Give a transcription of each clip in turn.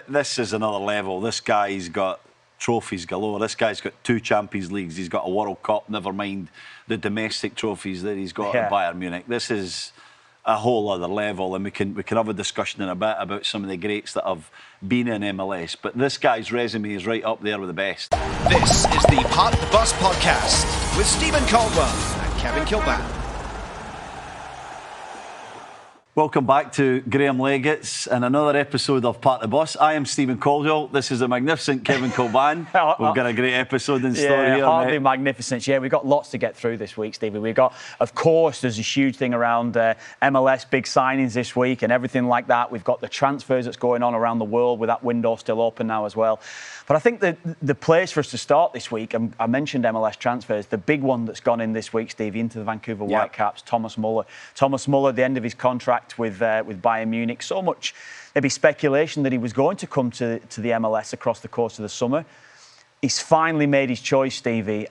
this is another level. This guy's got trophies galore. This guy's got 2 Champions Leagues. He's got a World Cup, never mind the domestic trophies that he's got at Bayern Munich. This is a whole other level, and we can have a discussion in a bit about some of the greats that have been in MLS. But this guy's resume is right up there with the best. This is the Park the Bus podcast with Stephen Caldwell and Kevin Kilbane. Welcome back to Graham Leggett's and another episode of Park the Bus. I am Stephen Caldwell. This is a magnificent Kevin Kilbane. We've got a great episode in store here. Hardly magnificent. Yeah, we've got lots to get through this week, Stevie. We've got, of course, there's a huge thing around MLS big signings this week and everything like that. We've got the transfers that's going on around the world with that window still open now as well. But I think the place for us to start this week, I mentioned MLS transfers, the big one that's gone in this week, Stevie, into the Vancouver Whitecaps, Thomas Muller. Thomas Muller, the end of his contract with Bayern Munich. So much maybe speculation that he was going to come to the MLS across the course of the summer. He's finally made his choice, Stevie.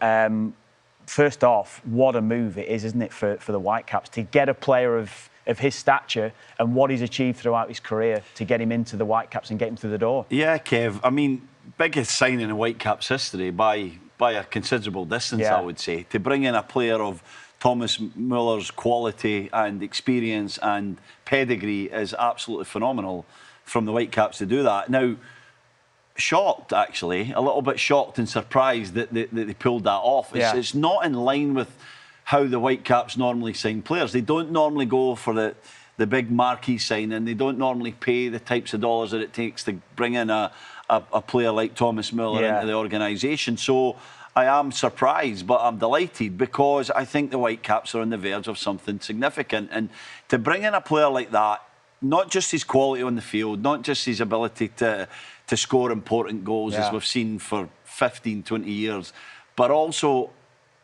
First off, what a move it is, isn't it, for the Whitecaps to get a player of his stature and what he's achieved throughout his career to get him into the Whitecaps and get him through the door. Yeah, Kev. I mean, biggest signing in Whitecaps history by a considerable distance, I would say. To bring in a player of Thomas Muller's quality and experience and pedigree is absolutely phenomenal from the Whitecaps to do that. Now, shocked, actually, a little bit shocked and surprised that they pulled that off. It's not in line with how the Whitecaps normally sign players. They don't normally go for the big marquee signing. They don't normally pay the types of dollars that it takes to bring in a player like Thomas Muller into the organisation. So I am surprised, but I'm delighted because I think the Whitecaps are on the verge of something significant. And to bring in a player like that, not just his quality on the field, not just his ability to score important goals, as we've seen for 15, 20 years, but also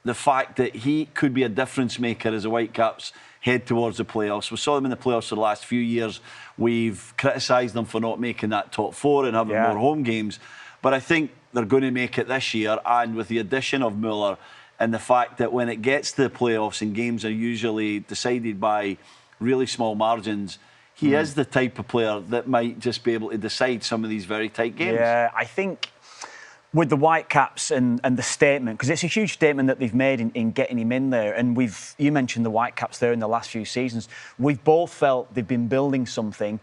the fact that he could be a difference maker as the Whitecaps head towards the playoffs. We saw them in the playoffs for the last few years. We've criticised them for not making that top 4 and having more home games. But I think they're going to make it this year, and with the addition of Muller and the fact that when it gets to the playoffs and games are usually decided by really small margins, he is the type of player that might just be able to decide some of these very tight games. Yeah, I think with the Whitecaps and the statement, because it's a huge statement that they've made in getting him in there, and you mentioned the Whitecaps there in the last few seasons, we've both felt they've been building something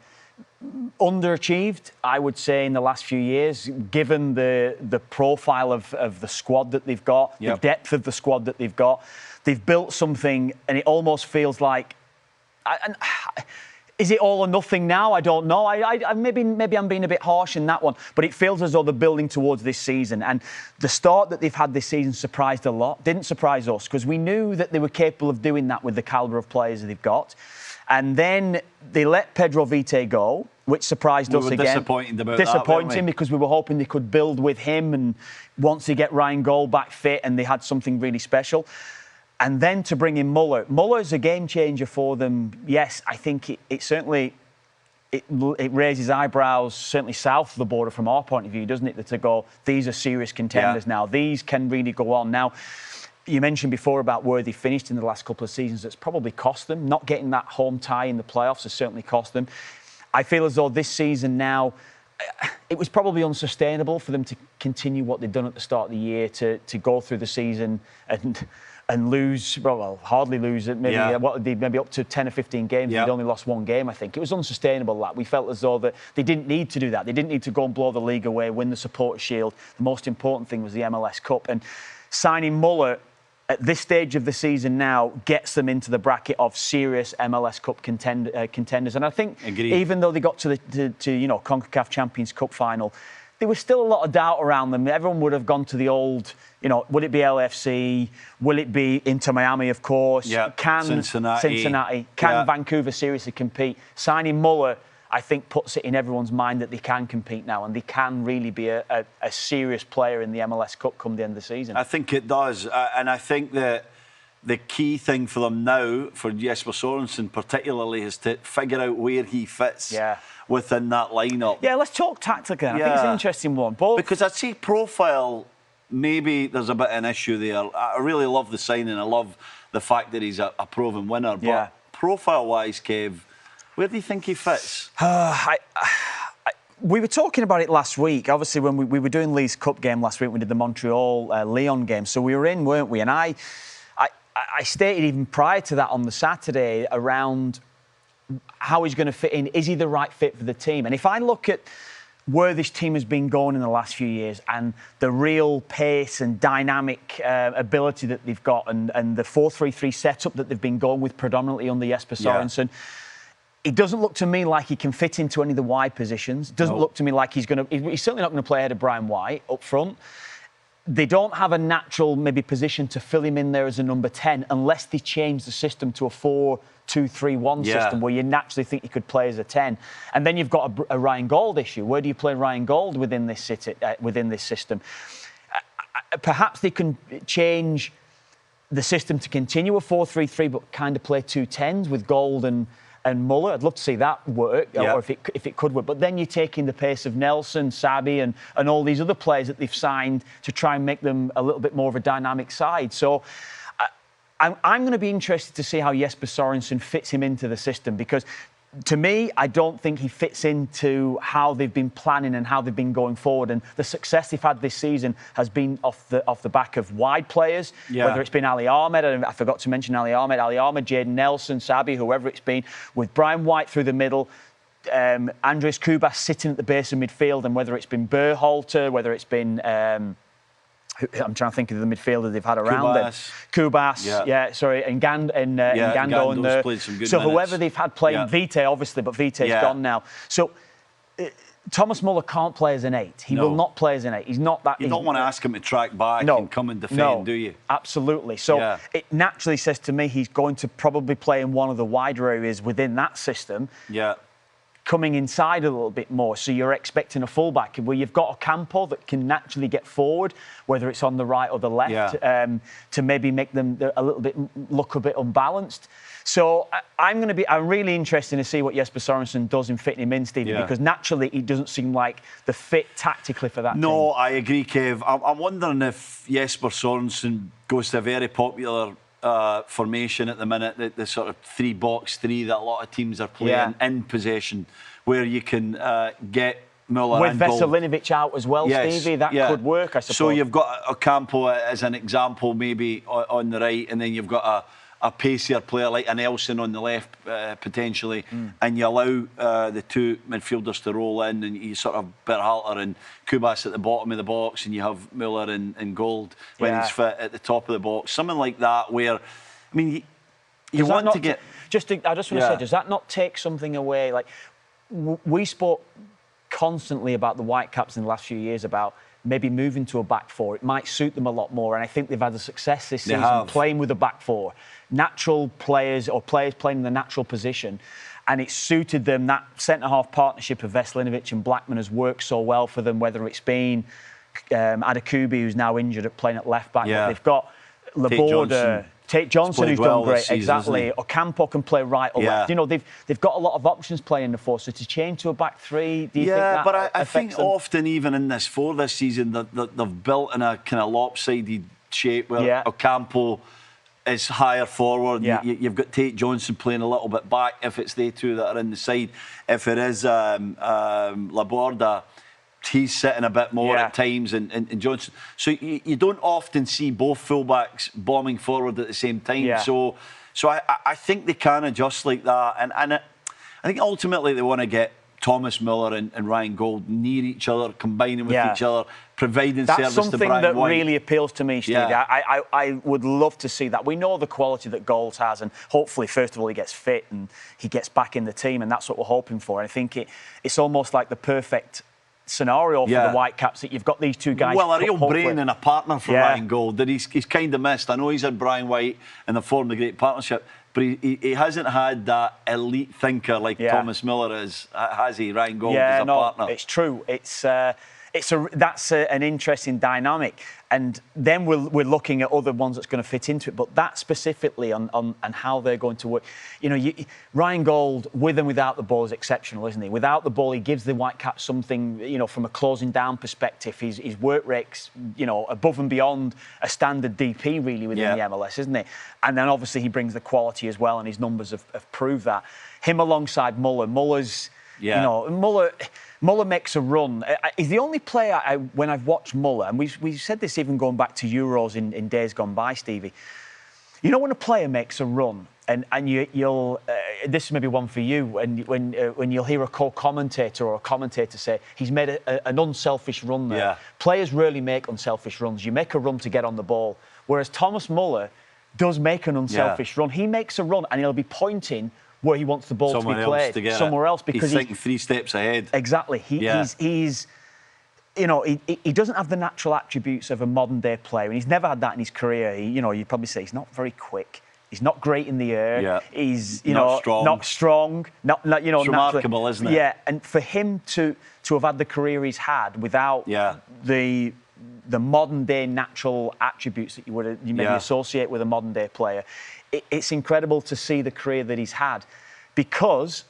underachieved, I would say, in the last few years, given the profile of the squad that they've got, the depth of the squad that they've got. They've built something, and it almost feels like... Is it all or nothing now? I don't know. Maybe I'm being a bit harsh in that one, but it feels as though they're building towards this season. And the start that they've had this season surprised a lot. Didn't surprise us because we knew that they were capable of doing that with the calibre of players that they've got. And then they let Pedro Vite go, which surprised us again. Disappointing because we were hoping they could build with him, and once they get Ryan Gold back fit and they had something really special. And then to bring in Muller. Muller's a game changer for them. Yes, I think it certainly raises eyebrows, certainly south of the border from our point of view, doesn't it? To go, these are serious contenders now. These can really go on. Now, you mentioned before about where they finished in the last couple of seasons. It's probably cost them. Not getting that home tie in the playoffs has certainly cost them. I feel as though this season now, it was probably unsustainable for them to continue what they'd done at the start of the year, to go through the season and lose, well, hardly lose it, maybe up to 10 or 15 games. They'd only lost 1 game, I think. It was unsustainable, that. We felt as though that they didn't need to do that. They didn't need to go and blow the league away, win the Supporters' Shield. The most important thing was the MLS Cup. And signing Muller at this stage of the season now gets them into the bracket of serious MLS Cup contenders. And I think even though they got to CONCACAF Champions Cup final, there was still a lot of doubt around them. Everyone would have gone to the old, will it be LFC? Will it be Inter Miami, of course? Can Cincinnati? Can Vancouver seriously compete? Signing Muller, I think, puts it in everyone's mind that they can compete now and they can really be a serious player in the MLS Cup come the end of the season. I think it does. And I think that the key thing for them now, for Jesper Sorensen particularly, is to figure out where he fits within that lineup. Yeah, let's talk tactically. I think it's an interesting one. Because I'd say profile, maybe there's a bit of an issue there. I really love the signing. I love the fact that he's a proven winner. But profile-wise, Kev, where do you think he fits? we were talking about it last week. Obviously, when we were doing Leeds Cup game last week, we did the Montreal-Lyon game. So we were in, weren't we? And I stated even prior to that on the Saturday around how he's going to fit in. Is he the right fit for the team? And if I look at where this team has been going in the last few years and the real pace and dynamic ability that they've got and the 4-3-3 setup that they've been going with predominantly under Jesper Sorensen, it doesn't look to me like he can fit into any of the wide positions. Doesn't look to me like he's certainly not going to play ahead of Brian White up front. They don't have a natural maybe position to fill him in there as a number 10 unless they change the system to a 4-2-3-1 system where you naturally think you could play as a 10. And then you've got a Ryan Gold issue. Where do you play Ryan Gold within this system? Perhaps they can change the system to continue a 4-3-3 but kind of play 2 10s with Gold and Muller. I'd love to see that work, or if it could work. But then you're taking the pace of Nelson, Sabi, and all these other players that they've signed to try and make them a little bit more of a dynamic side. So I'm going to be interested to see how Jesper Sorensen fits him into the system, because to me, I don't think he fits into how they've been planning and how they've been going forward. And the success they've had this season has been off the back of wide players, whether it's been Ali Ahmed, and I forgot to mention Ali Ahmed, Jadon Nelson, Sabi, whoever it's been, with Brian White through the middle, Andres Kubas sitting at the base of midfield, and whether it's been Berhalter, whether it's been... I'm trying to think of the midfielder they've had around them. Kubas, and Ngando in there. Played some good so minutes. Whoever they've had playing, Vite obviously, but Vite's gone now. So Thomas Muller can't play as an 8. He will not play as an 8. He's not that. You don't want to ask him to track back and come and defend, do you? Absolutely. So it naturally says to me he's going to probably play in one of the wider areas within that system. Yeah. Coming inside a little bit more, so you're expecting a fullback where you've got a Campo that can naturally get forward, whether it's on the right or the left, to maybe make them look a bit unbalanced. So I'm really interested to see what Jesper Sorensen does in fitting him in, Stevie, because naturally he doesn't seem like the fit tactically for that team. No, I agree, Kev. I'm wondering if Jesper Sorensen goes to a very popular formation at the minute, the sort of 3-box-3 that a lot of teams are playing in possession, where you can get Muller with and Gold. Veselinovic out as well, Stevie. That could work, I suppose. So you've got Ocampo as an example, maybe on the right, and then you've got a pacier player like a Nelson on the left, potentially, and you allow the 2 midfielders to roll in, and you sort of Berhalter and Kubas at the bottom of the box, and you have Muller and Gold when he's fit at the top of the box. Something like that, where, I mean, you want to get... I just want to say, does that not take something away? Like, we spoke constantly about the Whitecaps in the last few years about maybe moving to a back 4. It might suit them a lot more, and I think they've had a success this season playing with a back 4. Natural players or players playing in the natural position, and it suited them. That centre-half partnership of Veselinovic and Blackman has worked so well for them, whether it's been Adakubi, who's now injured at playing at left back. But they've got Laborda, Tate Johnson, who's done great, exactly. Ocampo can play right or left. You know, they've got a lot of options playing in the 4. So to change to a back 3, do you think that but I think them? often even in this 4 this season, they've built in a kind of lopsided shape where Ocampo is higher forward. You've got Tate Johnson playing a little bit back if it's they 2 that are in the side. If it is Laborda, he's sitting a bit more at times, and Johnson. So you don't often see both fullbacks bombing forward at the same time. So I think they can adjust like that, and I think ultimately they want to get Thomas Muller and Ryan Gold near each other, combining with each other, providing service to Brian White. That's something that really appeals to me, Steve. I would love to see that. We know the quality that Gold has, and hopefully, first of all, he gets fit and he gets back in the team, and that's what we're hoping for. And I think it's almost like the perfect scenario for the Whitecaps that you've got these 2 guys. Well, a real brain and a partner for Ryan Gold that he's kind of missed. I know he's had Brian White and they've formed a great partnership, but he hasn't had that elite thinker like Thomas Muller has he? Ryan Gold as a partner. It's true. That's an interesting dynamic, and then we're looking at other ones that's going to fit into it. But that specifically on how they're going to work. You know, Ryan Gold with and without the ball is exceptional, isn't he? Without the ball, he gives the Whitecaps something. You know, from a closing down perspective, his work rate's above and beyond a standard DP really within the MLS, isn't it? And then obviously he brings the quality as well, and his numbers have proved that. Him alongside Muller. Muller's Yeah. You know, Muller makes a run. He's the only player when I've watched Muller, and we said this even going back to Euros in days gone by, Stevie. You know when a player makes a run, and you'll this is maybe one for you, when you'll hear a co-commentator or a commentator say he's made an unselfish run there. Yeah. Players rarely make unselfish runs. You make a run to get on the ball, whereas Thomas Muller does make an unselfish run. He makes a run and he'll be pointing where he wants the ball to be played, somewhere else, because he's thinking 3 steps ahead. Exactly. He's you know, he doesn't have the natural attributes of a modern day player, and he's never had that in his career. You'd probably say he's not very quick. He's not great in the air. Yeah. He's not strong. Not it's remarkable, isn't it? Yeah, and for him to have had the career he's had without the modern day natural attributes that you maybe associate with a modern day player, it's incredible to see the career that he's had, because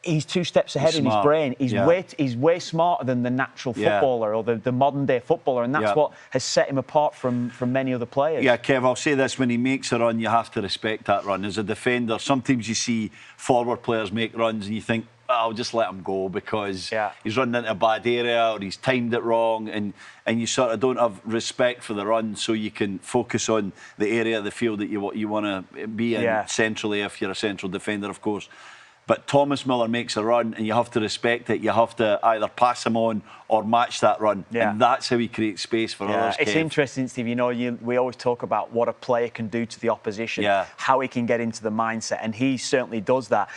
he's 2 steps ahead in his brain. He's way smarter than the natural footballer or the modern day footballer, and that's what has set him apart from many other players. Yeah, Kev, I'll say this: when he makes a run, you have to respect that run. As a defender, sometimes you see forward players make runs and you think, I'll just let him go because he's running into a bad area or he's timed it wrong, and you sort of don't have respect for the run, so you can focus on the area of the field that you want to be in centrally, if you're a central defender, of course. But Thomas Muller makes a run and you have to respect it. You have to either pass him on or match that run. Yeah. And that's how he creates space for others. It's interesting, Steve. We always talk about what a player can do to the opposition, how he can get into the mindset, and he certainly does that.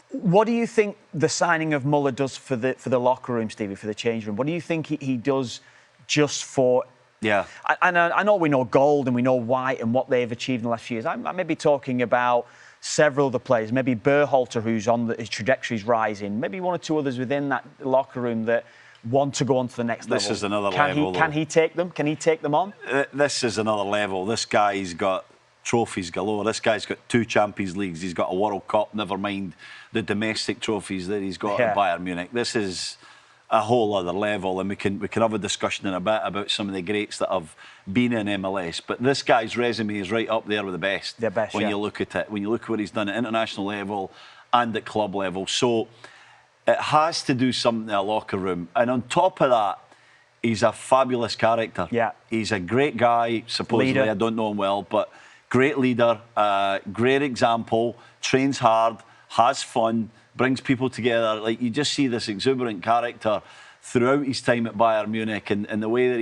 What do you think the signing of Muller does for the locker room, Stevie, for the change room? What do you think he does just for... Yeah. And I know we know Gold and we know White and what they've achieved in the last few years. I may be talking about several of the players, maybe Berhalter, who's on his trajectory's rising, maybe 1 or 2 others within that locker room that want to go on to the next level. This is another level. Can he take them? Can he take them on? This is another level. This guy's got trophies galore. This guy's got 2 Champions Leagues. He's got a World Cup, never mind the domestic trophies that he's got at Bayern Munich. This is a whole other level, and we can have a discussion in a bit about some of the greats that have been in MLS. But this guy's resume is right up there with the best. The best, when you look at it, when you look at what he's done at international level and at club level. So it has to do something in a locker room. And on top of that, he's a fabulous character. Yeah. He's a great guy, supposedly. Leader. I don't know him well, but great leader, great example, trains hard, has fun, brings people together. Like, you just see this exuberant character throughout his time at Bayern Munich, and the way that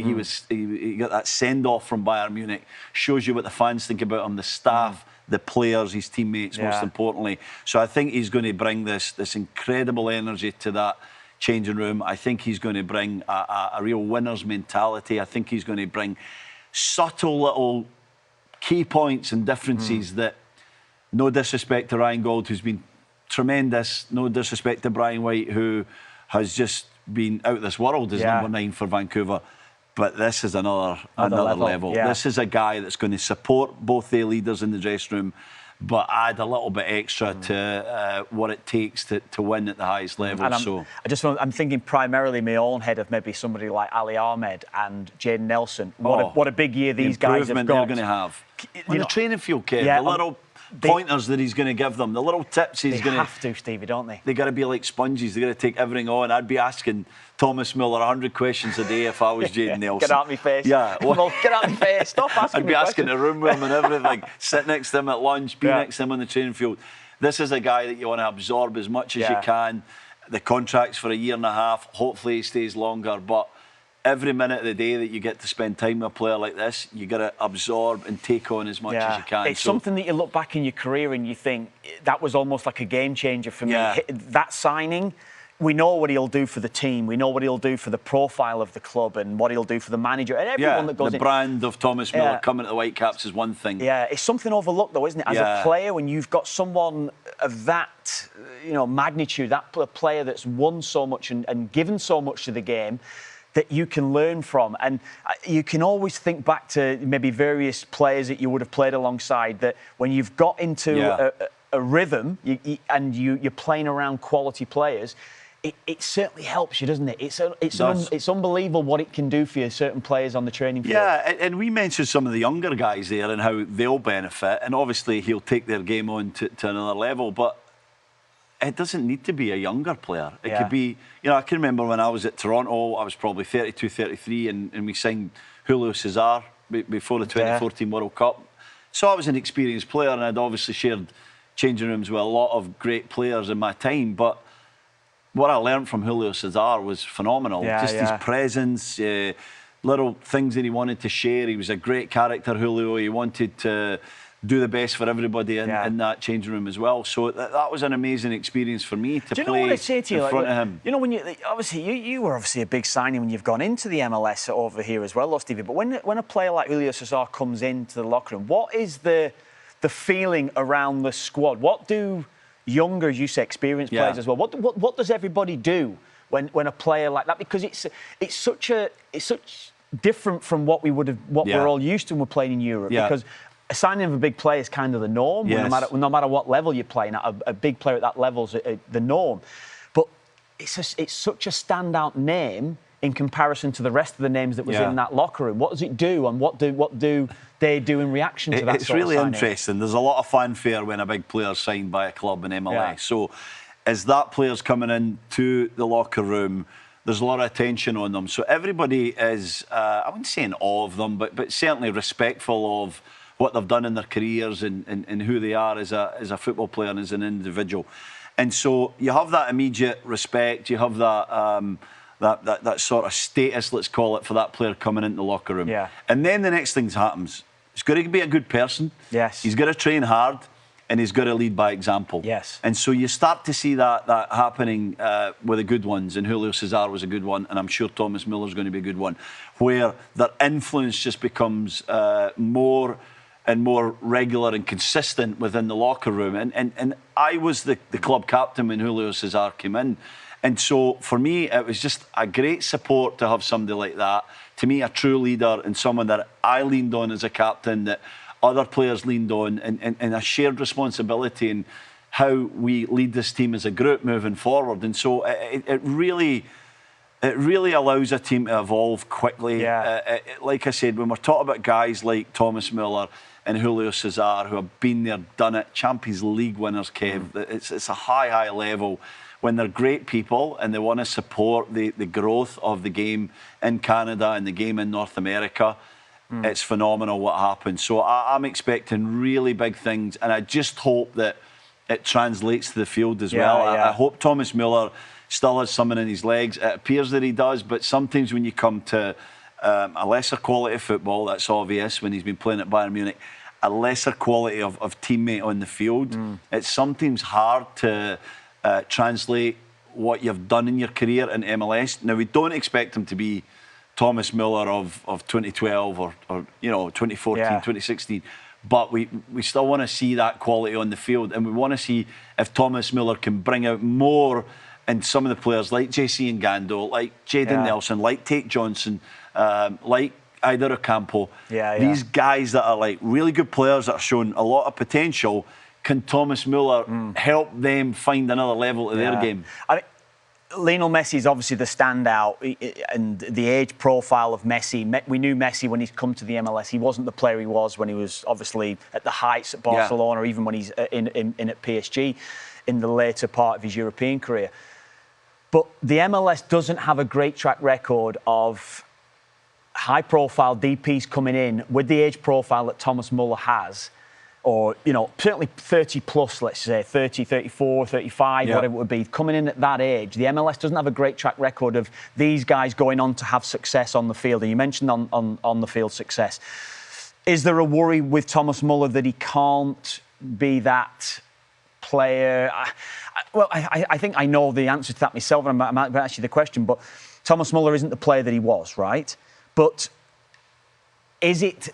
he got that send-off from Bayern Munich shows you what the fans think about him, the staff, the players, his teammates, most importantly. So I think he's going to bring this incredible energy to that changing room. I think he's going to bring a real winner's mentality. I think he's going to bring subtle little key points and differences that, no disrespect to Ryan Gold, who's been tremendous, no disrespect to Brian White, who has just been out of this world as number 9 for Vancouver. But this is another level. Yeah. This is a guy that's going to support both their leaders in the dressing room, but add a little bit extra to what it takes to win at the highest level. And I'm thinking primarily in my own head of maybe somebody like Ali Ahmed and Jadon Nelson. What a big year these guys have got. They're going to have. On the training field, Kev, the little pointers that he's going to give them, the little tips he's going to... They have to, Stevie, don't they? They got to be like sponges. They got to take everything on. I'd be asking Thomas Muller 100 questions a day if I was Jadon Nelson. Get out of my face. Yeah. Well, get out of my face. Stop asking me I'd be asking the room with him and everything. Sit next to him at lunch, be next to him on the training field. This is a guy that you want to absorb as much as you can. The contract's for a year and a half. Hopefully he stays longer, but every minute of the day that you get to spend time with a player like this, you got to absorb and take on as much as you can. It's something that you look back in your career and you think, that was almost like a game changer for me. That signing, we know what he'll do for the team. We know what he'll do for the profile of the club and what he'll do for the manager and everyone that goes in. The brand of Thomas Muller coming to the Whitecaps is one thing. Yeah, it's something overlooked though, isn't it? As a player, when you've got someone of that, magnitude, that player that's won so much and given so much to the game, that you can learn from. And you can always think back to maybe various players that you would have played alongside, that when you've got into a rhythm and you're playing around quality players, it certainly helps you, doesn't it? It's unbelievable what it can do for you, certain players on the training field. Yeah, and we mentioned some of the younger guys there and how they'll benefit, and obviously he'll take their game on to another level, but it doesn't need to be a younger player. It could be, I can remember when I was at Toronto, I was probably 32, 33, and we signed Julio Cesar before the 2014 World Cup. So I was an experienced player, and I'd obviously shared changing rooms with a lot of great players in my time. But what I learned from Julio Cesar was phenomenal. His presence, little things that he wanted to share. He was a great character, Julio. He wanted to do the best for everybody in that changing room as well. So that was an amazing experience for me to play in front of him. You know, when you were obviously a big signing when you've gone into the MLS over here as well, Stevie. But when a player like Julio Cesar comes into the locker room, what is the feeling around the squad? What do younger, as you say, experienced players as well? What does everybody do when a player like that? Because it's such different from what we're all used to when we're playing in Europe. Because a signing of a big player is kind of the norm. No matter what level you're playing at, a big player at that level is the norm. But it's such a standout name in comparison to the rest of the names that was in that locker room. What does it do, and what do they do in reaction to that? It's really interesting. There's a lot of fanfare when a big player's signed by a club in MLS. So as that player's coming into the locker room, there's a lot of attention on them. So everybody is, I wouldn't say in awe of them, but certainly respectful of what they've done in their careers and who they are as a football player and as an individual. And so you have that immediate respect, you have that sort of status, let's call it, for that player coming into the locker room. And then the next thing happens. He's got to be a good person. He's got to train hard, and he's got to lead by example. And so you start to see that happening with the good ones, and Julio Cesar was a good one, and I'm sure Thomas Muller's going to be a good one, where their influence just becomes more and more regular and consistent within the locker room. And I was the club captain when Julio Cesar came in. And so for me, it was just a great support to have somebody like that. To me, a true leader and someone that I leaned on as a captain, that other players leaned on, and a shared responsibility in how we lead this team as a group moving forward. And so it really allows a team to evolve quickly. Like I said, when we're talking about guys like Thomas Muller and Julio Cesar, who have been there, done it, Champions League winners, Kev, it's a high level. When they're great people and they want to support the growth of the game in Canada and the game in North America, it's phenomenal what happens. So I'm expecting really big things, and I just hope that it translates to the field as well. I hope Thomas Muller still has something in his legs. It appears that he does, but sometimes when you come to a lesser quality of football, that's obvious when he's been playing at Bayern Munich, a lesser quality of teammate on the field, it's sometimes hard to translate what you've done in your career in MLS. Now, we don't expect him to be Thomas Muller of 2012 or 2014, 2016, but we still want to see that quality on the field, and we want to see if Thomas Muller can bring out more in some of the players like JC Ngando, like Jadon Nelson, like Tate Johnson, like Aider Ocampo. These guys that are like really good players that are showing a lot of potential. Can Thomas Muller help them find another level to their game? I mean, Lionel Messi is obviously the standout, and the age profile of Messi. We knew Messi when he's come to the MLS. He wasn't the player he was when he was obviously at the heights at Barcelona, or even when he's in at PSG in the later part of his European career. But the MLS doesn't have a great track record of high-profile DPs coming in with the age profile that Thomas Muller has. Or, certainly 30 plus, let's say, 30, 34, 35, whatever it would be, coming in at that age. The MLS doesn't have a great track record of these guys going on to have success on the field. And you mentioned on the field success. Is there a worry with Thomas Muller that he can't be that player? I think I know the answer to that myself, and I'm going to ask you the question, but Thomas Muller isn't the player that he was, right? But is it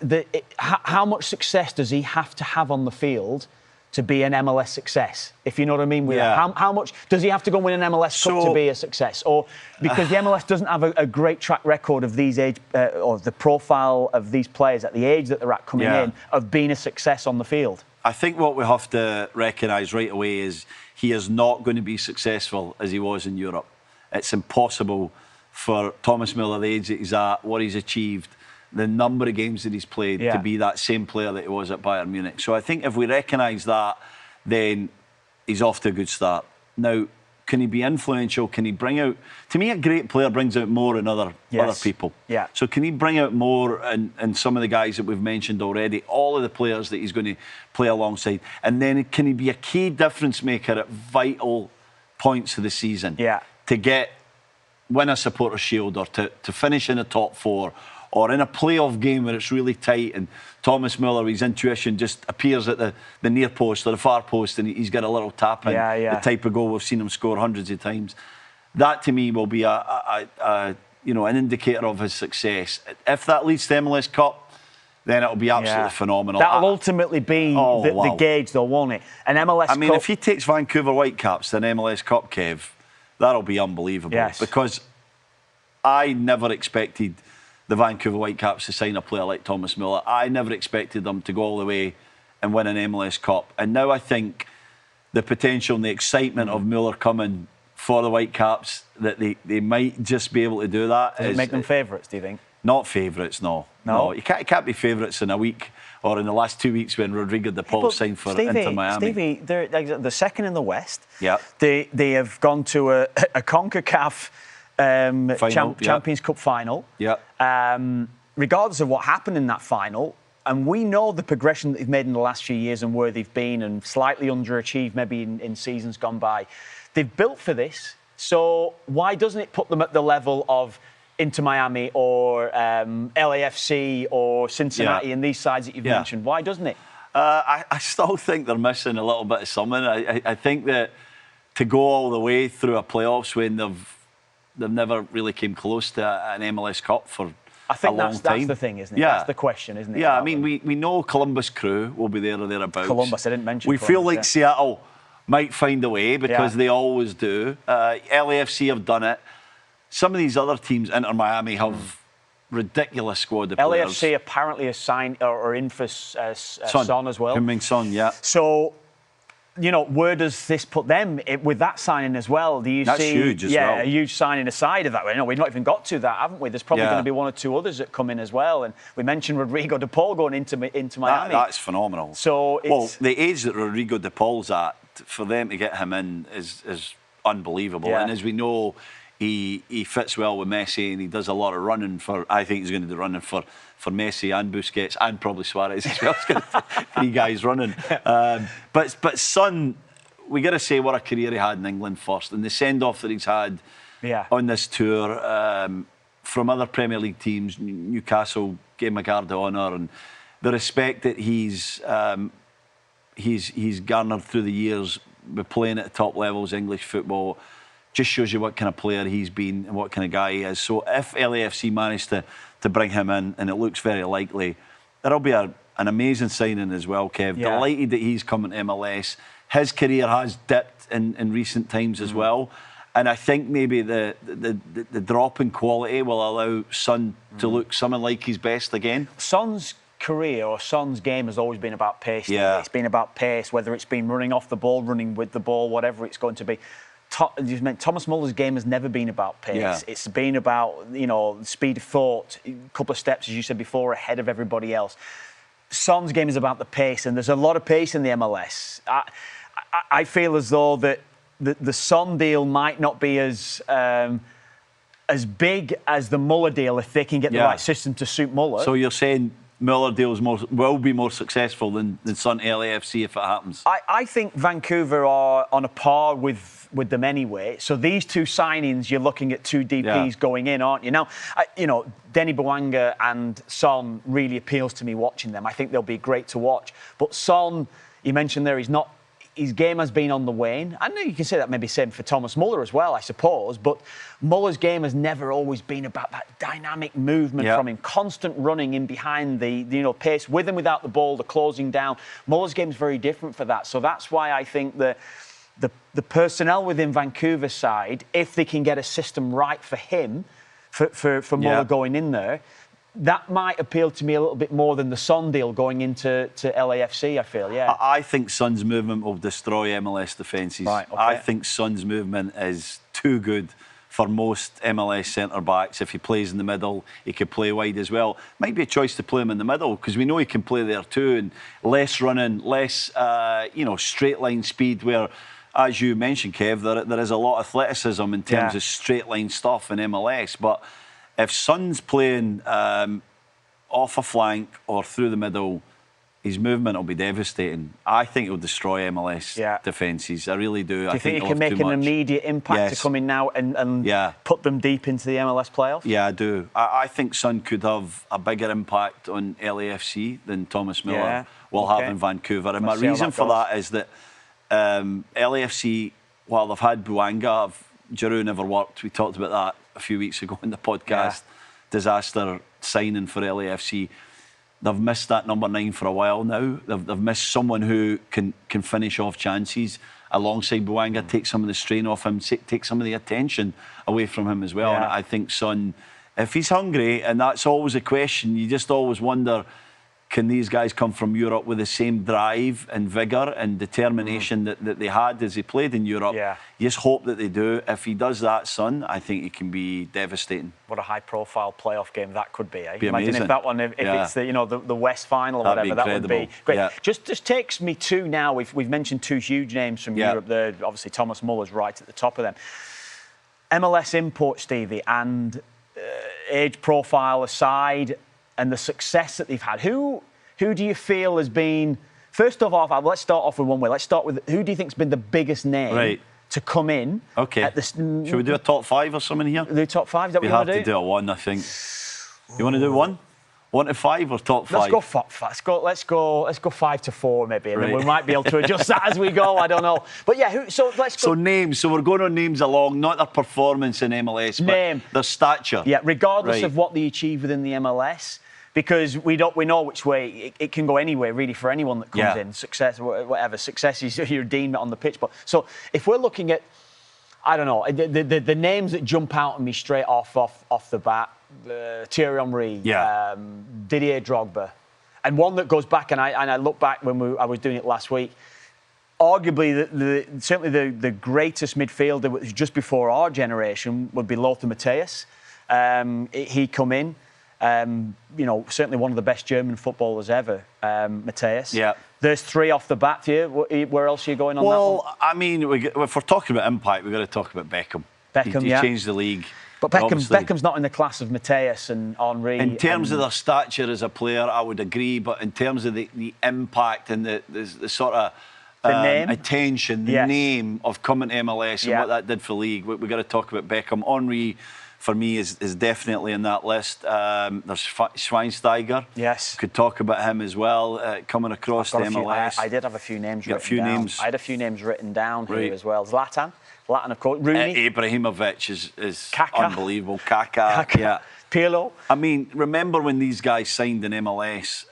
how much success does he have to have on the field to be an MLS success? If you know what I mean. How much does he have to go and win an MLS Cup to be a success? Or because the MLS doesn't have a great track record of these age or the profile of these players at the age that they're at coming in of being a success on the field? I think what we have to recognise right away is he is not going to be successful as he was in Europe. It's impossible for Thomas Muller, the age that he's at, what he's achieved, the number of games that he's played, to be that same player that he was at Bayern Munich. So I think if we recognise that, then he's off to a good start. Now, can he be influential? Can he bring out... To me, a great player brings out more in other people. Yeah. So can he bring out more in some of the guys that we've mentioned already, all of the players that he's going to play alongside? And then can he be a key difference maker at vital points of the season? Yeah. To win a Supporters' Shield or to finish in the top 4 or in a playoff game where it's really tight and Thomas Muller, his intuition just appears at the near post or the far post and he's got a little tap in, the type of goal we've seen him score hundreds of times. That to me will be an indicator of his success. If that leads to MLS Cup, then it'll be absolutely phenomenal. That'll ultimately be the gauge, though, won't it? An MLS Cup. I mean, if he takes Vancouver Whitecaps to an MLS Cup, Kev, that'll be unbelievable. Yes. Because I never expected the Vancouver Whitecaps to sign a player like Thomas Muller. I never expected them to go all the way and win an MLS Cup. And now I think the potential and the excitement of Muller coming for the Whitecaps, that they might just be able to do that. Does it make them favourites, do you think? Not favourites, no. You can't be favourites in a week or in the last 2 weeks when Rodrigo de Paul signed for Inter Miami. Stevie, they're second in the West. Yeah. They have gone to a CONCACAF Champions Cup final. Yeah. Regardless of what happened in that final, and we know the progression that they've made in the last few years and where they've been and slightly underachieved maybe in seasons gone by. They've built for this, so why doesn't it put them at the level of Inter Miami or LAFC or Cincinnati and these sides that you've mentioned? Why doesn't it? I still think they're missing a little bit of something. I think that to go all the way through a playoffs when they've never really came close to an MLS Cup for a long time. That's the thing, isn't it? That's the question, isn't it? Yeah, I mean, we know Columbus Crew will be there or thereabouts. Columbus, I didn't mention We feel like Seattle might find a way because they always do. LAFC have done it. Some of these other teams, Inter Miami, have ridiculous squad of players. LAFC apparently has signed or in for Son as well. Heung-min Son, yeah. So, where does this put them with that signing as well? Do you That's see? Huge as well. Yeah, a huge signing aside of that. We've not even got to that, haven't we? There's probably going to be one or two others that come in as well. And we mentioned Rodrigo de Paul going into Miami. That's phenomenal. So, the age that Rodrigo de Paul's at, for them to get him in is unbelievable. Yeah. And as we know, he fits well with Messi and he does a lot of running I think he's going to do running for Messi and Busquets and probably Suarez as well. He's got 3 guys running. But Son, we got to say what a career he had in England first, and the send-off that he's had on this tour from other Premier League teams. Newcastle gave him a guard of honour, and the respect that he's garnered through the years with playing at the top levels English football just shows you what kind of player he's been and what kind of guy he is. So if LAFC managed to bring him in, and it looks very likely, that'll be an amazing signing as well, Kev. Yeah. Delighted that he's coming to MLS. His career has dipped in recent times as well. And I think maybe the drop in quality will allow Son to look something like his best again. Son's career or Son's game has always been about pace. Yeah. It's been about pace, whether it's been running off the ball, running with the ball, whatever it's going to be. Thomas Muller's game has never been about pace. Yeah. It's been about, speed of thought, a couple of steps, as you said before, ahead of everybody else. Son's game is about the pace, and there's a lot of pace in the MLS. I feel as though that the Son deal might not be as big as the Muller deal if they can get the right system to suit Muller. So you're saying Muller deals will be more successful than Son LAFC if it happens? I think Vancouver are on a par with them anyway. So these 2 signings, you're looking at 2 DPs going in, aren't you? Now, Denny Bouanga and Son really appeals to me watching them. I think they'll be great to watch. But Son, you mentioned there, his game has been on the wane. I know you can say that maybe same for Thomas Muller as well, I suppose, but Muller's game has never always been about that dynamic movement from him, constant running in behind the pace, with and without the ball, the closing down. Muller's game is very different for that. So that's why I think that the personnel within Vancouver's side, if they can get a system right for him, for Muller going in there, that might appeal to me a little bit more than the Son deal going into LAFC, I feel, I think Son's movement will destroy MLS defences. Right, okay. I think Son's movement is too good for most MLS centre-backs. If he plays in the middle, he could play wide as well. Might be a choice to play him in the middle because we know he can play there too, and less running, less straight line speed, where as you mentioned, Kev, there is a lot of athleticism in terms of straight line stuff in MLS. But if Son's playing off a flank or through the middle, his movement will be devastating. I think it'll destroy MLS defences. I really do. Do you think he can make an immediate impact to come in now and put them deep into the MLS playoffs? Yeah, I do. I think Son could have a bigger impact on LAFC than Thomas Muller will have in Vancouver. And my reason for that is that LAFC, while they've had Bouanga, Giroud never worked. We talked about that a few weeks ago in the podcast. Disaster signing for LAFC. They've missed that number 9 for a while now. They've missed someone who can finish off chances alongside Bouanga, take some of the strain off him, take some of the attention away from him as well. And I think Son, if he's hungry, and that's always a question, you just always wonder, can these guys come from Europe with the same drive and vigour and determination that they had as they played in Europe? You just hope that they do. If he does that, Son, I think it can be devastating. What a high-profile playoff game that could be, eh? Be Imagine amazing. if that one, if it's the West final or That'd whatever, that would be great. Yeah. Just takes me to now. We've mentioned 2 huge names from Europe there. Obviously, Thomas Muller's right at the top of them. MLS import, Stevie, and age profile aside, and the success that they've had. Who do you feel has been, first of all, let's start off with one way. Let's start with, who do you think's been the biggest name to come in? Okay. Should we do a top 5 or something here? The top 5, is that what you want to do? We have to do a 1, I think. You want to do 1? 1 to 5 or top 5? Let's go 5 to 4 maybe, and then we might be able to adjust that as we go. I don't know, but so let's go. So names. So we're going on names along, not their performance in MLS, but their stature. Yeah, regardless of what they achieve within the MLS. Because we know which way it can go anyway, really, for anyone that comes in. Success, whatever. Success is you're deemed on the pitch. But so if we're looking at, I don't know, the names that jump out at me straight off the bat, Thierry Henry, Didier Drogba, and one that goes back, and I look back when I was doing it last week. Arguably, certainly the greatest midfielder was just before our generation would be Lothar Matthäus. He come in. Certainly one of the best German footballers ever, Matthäus. Yeah. There's 3 off the bat here. Where else are you going on that one? Well, I mean, if we're talking about impact, we've got to talk about Beckham. He changed the league. But Beckham's not in the class of Matthäus and Henry. In terms of their stature as a player, I would agree. But in terms of the impact and the sort of attention, the name of coming to MLS and what that did for the league, we've got to talk about Beckham. Henry, for me, is definitely in that list. There's Schweinsteiger. Yes. Could talk about him as well, coming across the MLS. I did have a few names written down. I had a few names written down here as well. Zlatan, of course. Rooney. Ibrahimovic is Kaka. Unbelievable. Kaka. Yeah. Pirlo. I mean, remember when these guys signed in MLS,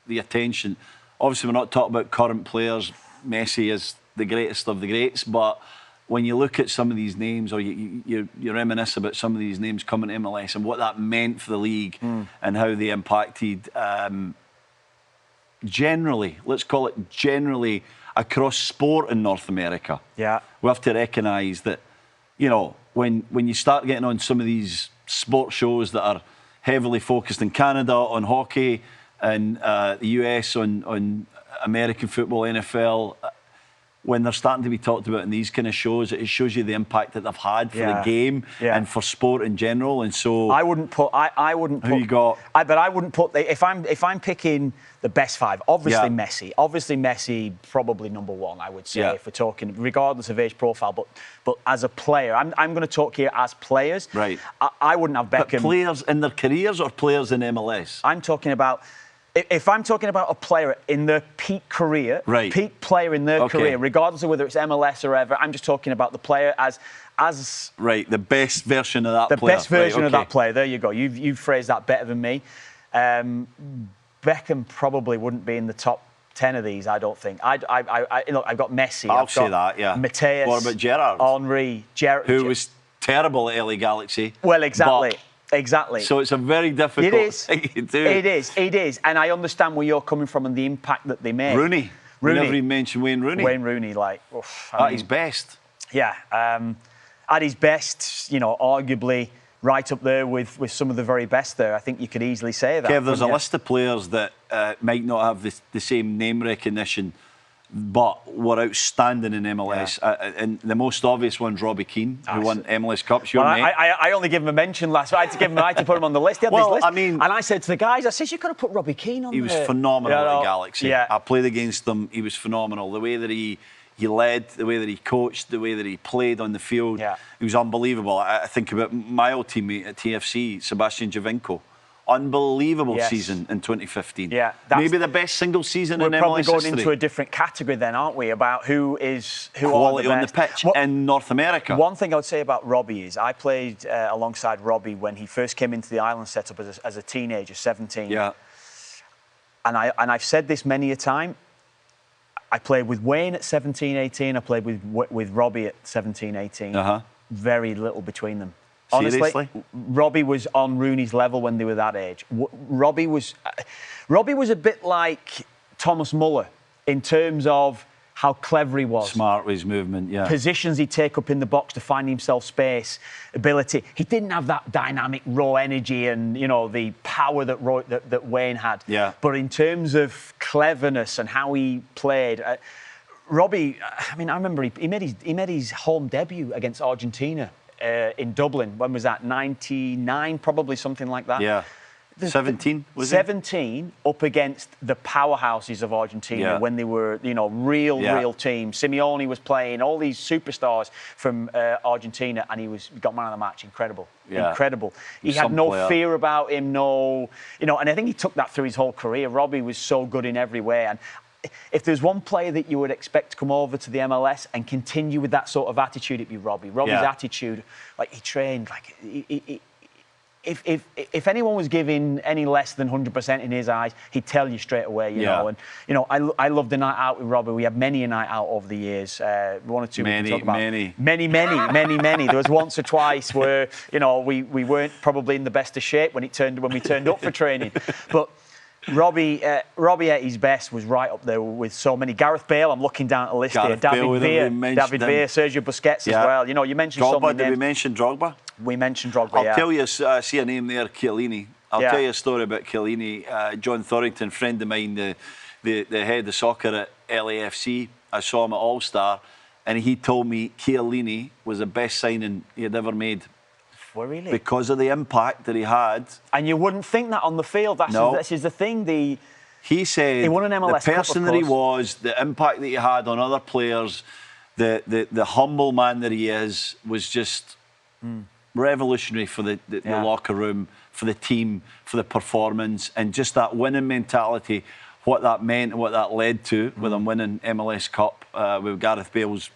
the attention. Obviously, we're not talking about current players. Messi is the greatest of the greats, but when you look at some of these names, or you reminisce about some of these names coming to MLS and what that meant for the league and how they impacted generally, let's call it generally, across sport in North America. Yeah. We have to recognise that, when you start getting on some of these sport shows that are heavily focused in Canada on hockey and the US on American football, NFL, when they're starting to be talked about in these kind of shows, it shows you the impact that they've had for the game and for sport in general. And so I wouldn't put. Who you got? But I wouldn't put. If I'm picking the best 5, obviously Messi. Obviously Messi, probably number 1. I would say if we're talking, regardless of age profile. But as a player, I'm going to talk here as players. Right. I wouldn't have Beckham. But players in their careers or players in MLS? I'm talking about. If I'm talking about a player in their peak career, peak player in their career, regardless of whether it's MLS or ever, I'm just talking about the player as the best version of that player. The best version of that player. There you go. You've phrased that better than me. Beckham probably wouldn't be in the top 10 of these, I don't think. I've got Messi. I'll say that, yeah. Matthäus. What about Gerrard? Henry. Who was terrible at LA Galaxy. Well, exactly. Exactly. So it's a very difficult thing to do. It is. And I understand where you're coming from and the impact that they made. Rooney. We never even mentioned Wayne Rooney. Wayne Rooney, at his best. Yeah. At his best, arguably right up there with some of the very best there. I think you could easily say that. Kev, there's a list of players that might not have the same name recognition but were outstanding in MLS. And the most obvious one's Robbie Keane, who won MLS Cups. Your mate. I only give him a mention last week. I had to put him on the list. He had this list. And I said to the guys, I said, you could have put Robbie Keane on there. He was phenomenal at Galaxy. I played against him. He was phenomenal. The way that he led, the way that he coached, the way that he played on the field. He was unbelievable. I think about my old teammate at TFC, Sebastian Jovinko. Unbelievable season in 2015. Maybe the best single season in MLS history. We're probably going into a different category then, aren't we, about who quality on the pitch in North America. One thing I would say about Robbie is I played alongside Robbie when he first came into the island setup as a teenager, 17. And I've said this many a time. I played with Wayne at 17, 18. I played with Robbie at 17, 18. Very little between them. Honestly, Seriously? Robbie was on Rooney's level when they were that age. Robbie was a bit like Thomas Muller in terms of how clever he was. Smart with his movement, Positions he'd take up in the box to find himself space, ability. He didn't have that dynamic, raw energy and, the power that Wayne had. But in terms of cleverness and how he played, Robbie, I remember he made his home debut against Argentina. In Dublin, when was that? 99, probably, something like that. 17, was 17 up against the powerhouses of Argentina when they were, real team. Simeone was playing, all these superstars from Argentina, and he got man of the match. Incredible. He had no fear about him, and I think he took that through his whole career. Robbie was so good in every way. And if there's one player that you would expect to come over to the MLS and continue with that sort of attitude, it'd be Robbie. Robbie's attitude, like he trained, like if anyone was giving any less than 100% in his eyes, he'd tell you straight away, you know. And I loved the night out with Robbie. We had many a night out over the years. One or two we can talk about. Many. There was once or twice where we weren't probably in the best of shape when we turned up for training, but. Robbie at his best was right up there with so many. Gareth Bale, I'm looking down at the list here. David Villa, Sergio Busquets as well. You mentioned Drogba, so many names. Did we mention Drogba? We mentioned Drogba, I'll tell you, I see a name there, Chiellini. I'll tell you a story about Chiellini. John Thorrington, friend of mine, the head of soccer at LAFC. I saw him at All-Star, and he told me Chiellini was the best signing he had ever made. Well, really? Because of the impact that he had. And you wouldn't think that on the field. This is the thing. He said he won an MLS the person Cup, that he was, the impact that he had on other players, the humble man that he is, was just revolutionary for the locker room, for the team, for the performance, and just that winning mentality, what that meant and what that led to with him winning MLS Cup with Gareth Bale's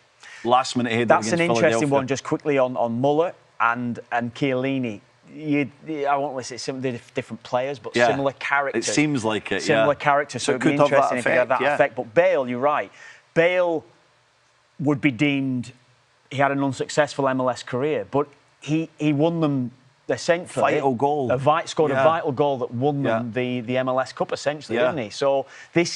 last-minute header against Philadelphia. That's an interesting one, just quickly on Muller and Chiellini. I won't list it, some different players, but similar characters. It seems like it, Similar characters, so it'd be interesting if he had that effect. But Bale, you're right. Bale would be deemed, he had an unsuccessful MLS career, but he won them essentially. Vital goal. Scored a vital goal that won them the MLS Cup, essentially, didn't he? So this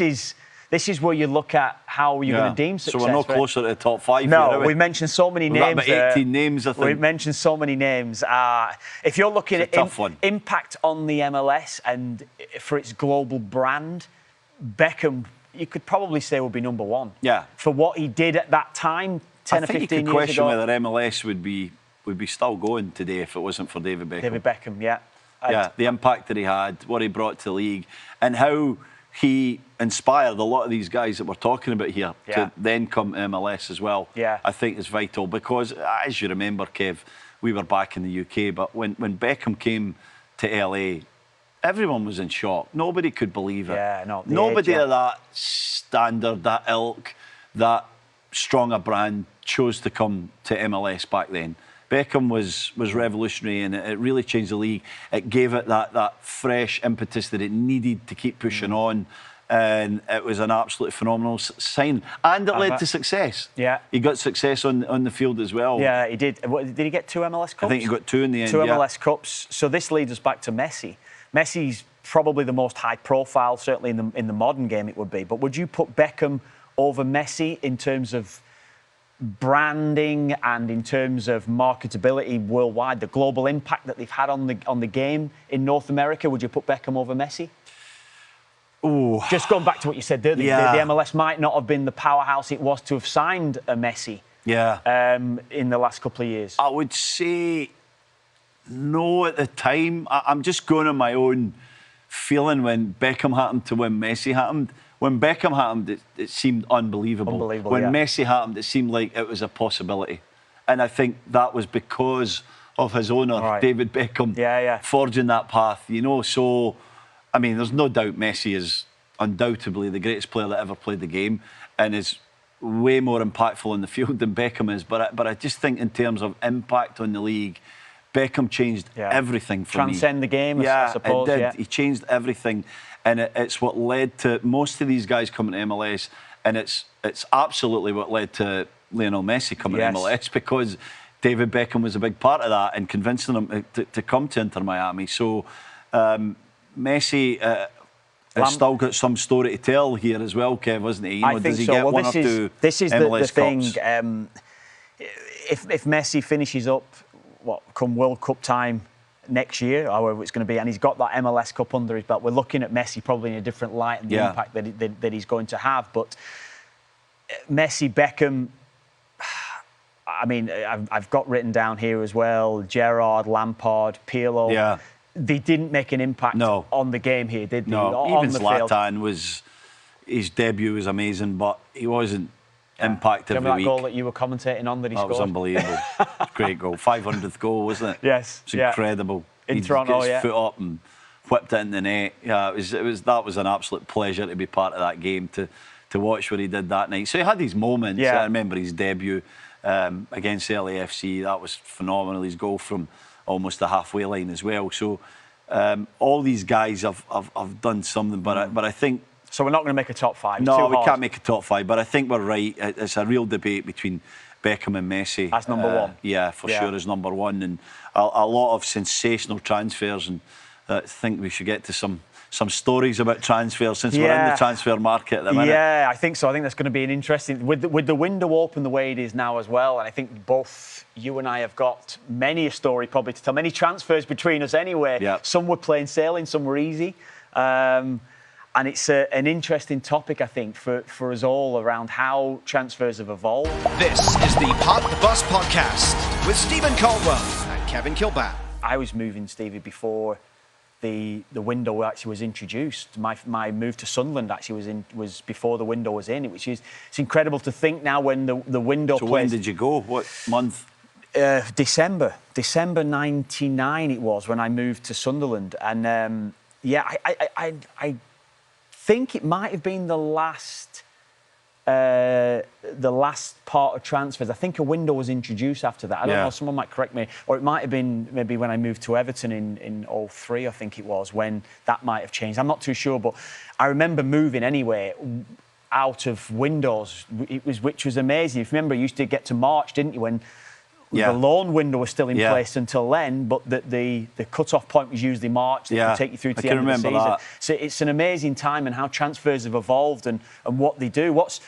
is where you look at how you're going to deem success. So we're not closer to the top 5 No, here, we've mentioned so many names. About 18 names, I think. We've mentioned so many names. If you're looking at impact on the MLS and for its global brand, Beckham, you could probably say would be number one. For what he did at that time, 10 or 15 years ago. I think you could question whether MLS would be still going today if it wasn't for David Beckham. David Beckham, the impact that he had, what he brought to the league, and how he inspired a lot of these guys that we're talking about here to then come to MLS as well. I think is vital because, as you remember, Kev, we were back in the UK, but when Beckham came to LA, everyone was in shock. Nobody could believe it. Nobody of that standard, that ilk, that strong a brand chose to come to MLS back then. Beckham was revolutionary, and it really changed the league. It gave it that fresh impetus that it needed to keep pushing on, and it was an absolutely phenomenal sign. And it led to success. He got success on the field as well. Yeah, he did. Did he get 2 MLS Cups? I think he got 2 in the end. 2 MLS Cups. So this leads us back to Messi. Messi's probably the most high profile, certainly in the modern game it would be. But would you put Beckham over Messi in terms of branding and in terms of marketability worldwide, the global impact that they've had on the game in North America? Would you put Beckham over Messi? Oh, just going back to what you said there, the MLS might not have been the powerhouse it was to have signed a Messi. In the last couple of years. I would say no at the time. I'm just going on my own feeling when Beckham happened to when Messi happened. When Beckham happened, it seemed unbelievable. When Messi happened, it seemed like it was a possibility. And I think that was because of his owner, David Beckham, forging that path. You know, so, I mean, there's no doubt Messi is undoubtedly the greatest player that ever played the game and is way more impactful in the field than Beckham is. But I just think in terms of impact on the league, Beckham changed everything for me. Transcend the game, I suppose. It did. He changed everything. And it's what led to most of these guys coming to MLS. And it's absolutely what led to Lionel Messi coming to MLS, because David Beckham was a big part of that and convincing him to come to Inter Miami. So Messi has still got some story to tell here as well, Kev, hasn't he? You know, does he get one or two This is MLS the thing. Cups? If Messi finishes up, come World Cup time next year, however it's going to be, and he's got that MLS Cup under his belt, we're looking at Messi probably in a different light and the impact that he's going to have. But Messi, Beckham, I mean, I've got written down here as well, Gerrard, Lampard, Pirlo. Yeah. They didn't make an impact on the game here, did they? No, even Zlatan his debut was amazing, but he wasn't impacted every week. Remember that goal that you were commentating on that he scored? That was unbelievable. Great goal. 500th goal, wasn't it? Yes. It was incredible. In Toronto, He got his foot up and whipped it in the net. Yeah, that was an absolute pleasure to be part of that game, to watch what he did that night. So he had his moments. I remember his debut against LAFC. That was phenomenal. His goal from almost the halfway line as well. So all these guys have done something, but I think. So we're not going to make a top five. No, we can't make a top five. But I think we're right. It's a real debate between Beckham and Messi. As number one. Yeah, for sure, as number one, and a lot of sensational transfers. And I think we should get to some stories about transfers since we're in the transfer market at the minute. Yeah, I think so. I think that's going to be an interesting with the window open the way it is now as well. And I think both you and I have got many a story probably to tell. Many transfers between us anyway. Yeah. Some were plain sailing, some were easy. And it's an interesting topic, I think, for us all around how transfers have evolved. This is the Park the Bus podcast with Stephen Caldwell and Kevin Kilbane. I was moving, Stevie, before the window actually was introduced. My move to Sunderland actually was before the window was in, which is it's incredible to think now when the window. So when did you go? What month? December 99 it was when I moved to Sunderland, and I think it might have been the last part of transfers. I think a window was introduced after that. I don't know, someone might correct me. Or it might have been maybe when I moved to Everton in 2003, I think it was, when that might have changed. I'm not too sure, but I remember moving anyway out of windows, which was amazing. If you remember, you used to get to March, didn't you, when the loan window was still in place until then, but the cut-off point was usually March. That could take you through to the end of the season. So it's an amazing time and how transfers have evolved and what they do. What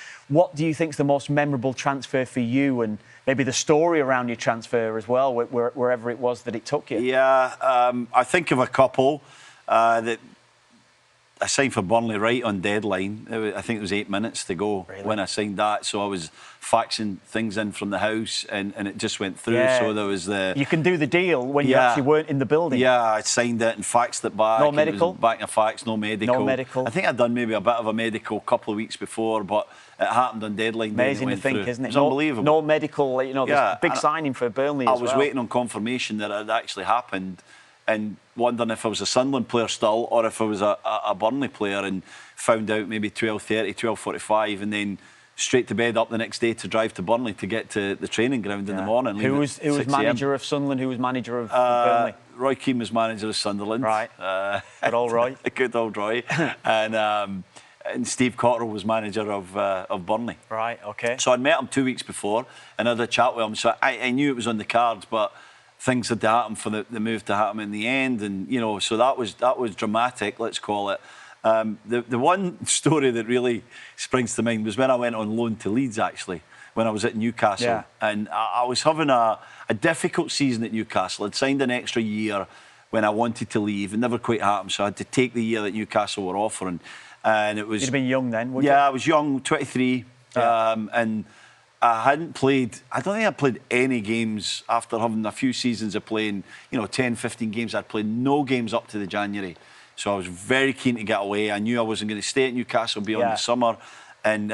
do you think is the most memorable transfer for you, and maybe the story around your transfer as well, wherever it was that it took you? Yeah, I think of a couple that I signed for Burnley right on deadline. I think it was 8 minutes to go when I signed that. So I was faxing things in from the house and it just went through. Yeah. So there was the... You can do the deal when you actually weren't in the building. Yeah, I signed it and faxed it back. No medical? It was back in a fax, no medical. No medical. I think I'd done maybe a bit of a medical a couple of weeks before, but it happened on deadline. Amazing to think, through. Isn't it? It was unbelievable. No medical, there's big signing for Burnley as well. I was waiting on confirmation that it had actually happened, and wondering if I was a Sunderland player still or if I was a Burnley player, and found out maybe 12:30, 12:45, and then straight to bed up the next day to drive to Burnley to get to the training ground in the morning. Who was manager of Sunderland? Who was manager of Burnley? Roy Keane was manager of Sunderland. Right. Good old Roy. Good old Roy. And Steve Cotterill was manager of Burnley. Right, okay. So I'd met him 2 weeks before and had a chat with him. So I knew it was on the cards, but things had to happen for the move to happen in the end, and so that was dramatic, let's call it. The one story that really springs to mind was when I went on loan to Leeds, actually, when I was at Newcastle, and I was having a difficult season at Newcastle. I'd signed an extra year when I wanted to leave. It never quite happened, so I had to take the year that Newcastle were offering. and it was. You'd have been young then, wouldn't you? Yeah, I was young, 23, and I hadn't played. I don't think I played any games after having a few seasons of playing. 10, 15 games. I'd played no games up to the January, so I was very keen to get away. I knew I wasn't going to stay at Newcastle beyond the summer, and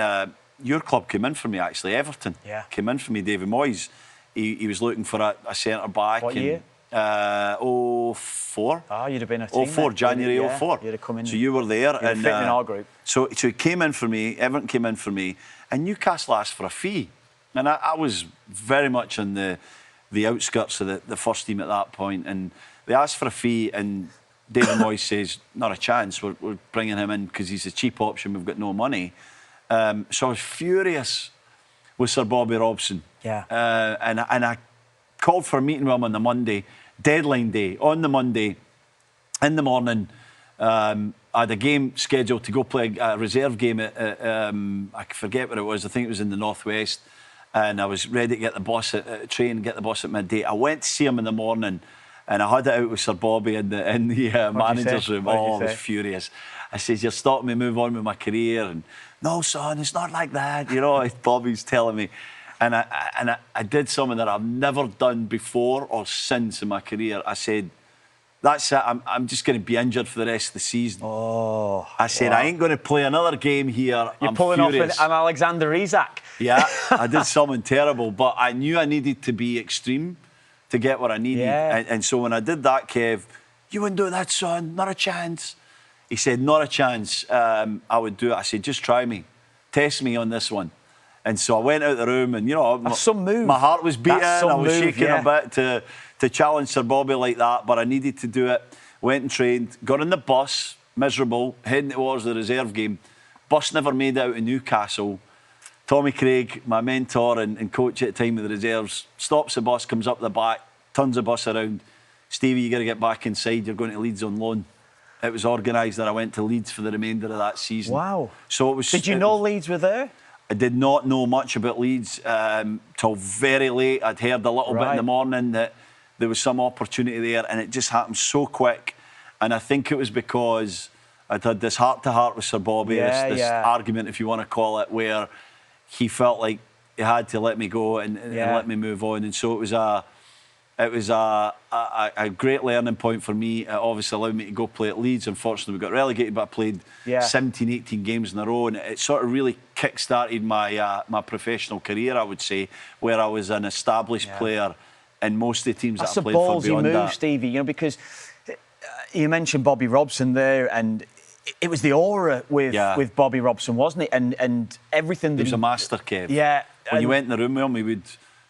your club came in for me actually. Everton came in for me. David Moyes. He was looking for a centre back. What year? 04. You'd have been a team. 04, January 04. You'd have come in. So you were there. You'd have fit in our group. So he came in for me, Everton came in for me, and Newcastle asked for a fee. And I was very much on the outskirts of the first team at that point, and they asked for a fee, and David Moyes says, not a chance, we're bringing him in because he's a cheap option, we've got no money. So I was furious with Sir Bobby Robson. Yeah. And I called for a meeting with him on the Monday, deadline day, on the Monday, in the morning. I had a game scheduled to go play a reserve game at I forget what it was, I think it was in the Northwest, and I was ready to get the bus at a train, get the bus at midday. I went to see him in the morning, and I had it out with Sir Bobby in the manager's room. I was furious. I said, you're stopping me move on with my career. And no, son, it's not like that. Bobby's telling me. And I did something that I've never done before or since in my career. I said, that's it. I'm just going to be injured for the rest of the season. I said, I ain't going to play another game here. You're pulling off an Alexander Isak. Yeah, I did something terrible, but I knew I needed to be extreme to get what I needed. Yeah. And so when I did that, Kev, you wouldn't do that, son. Not a chance. He said, not a chance. I would do it. I said, just try me. Test me on this one. And so I went out the room and, that's some move. My heart was beating. I was shaking a bit to challenge Sir Bobby like that, but I needed to do it. Went and trained, got on the bus, miserable, heading towards the reserve game. Bus never made it out of Newcastle. Tommy Craig, my mentor and coach at the time of the reserves, stops the bus, comes up the back, turns the bus around. Stevie, you got to get back inside. You're going to Leeds on loan. It was organised that I went to Leeds for the remainder of that season. Wow. So it was. Did you know Leeds were there? I did not know much about Leeds till very late. I'd heard a little bit in the morning that there was some opportunity there, and it just happened so quick. And I think it was because I'd had this heart-to-heart with Sir Bobby, this argument, if you want to call it, where he felt like he had to let me go and let me move on. And so it was a great learning point for me. It obviously allowed me to go play at Leeds. Unfortunately, we got relegated, but I played 17, 18 games in a row, and it sort of really kick-started my professional career, I would say, where I was an established player in most of the teams that I played for beyond that. That's a ballsy move, Stevie, because you mentioned Bobby Robson there, and it was the aura with Bobby Robson, wasn't it? And everything that he was a master, Kev. Yeah. When you went in the room with him, he would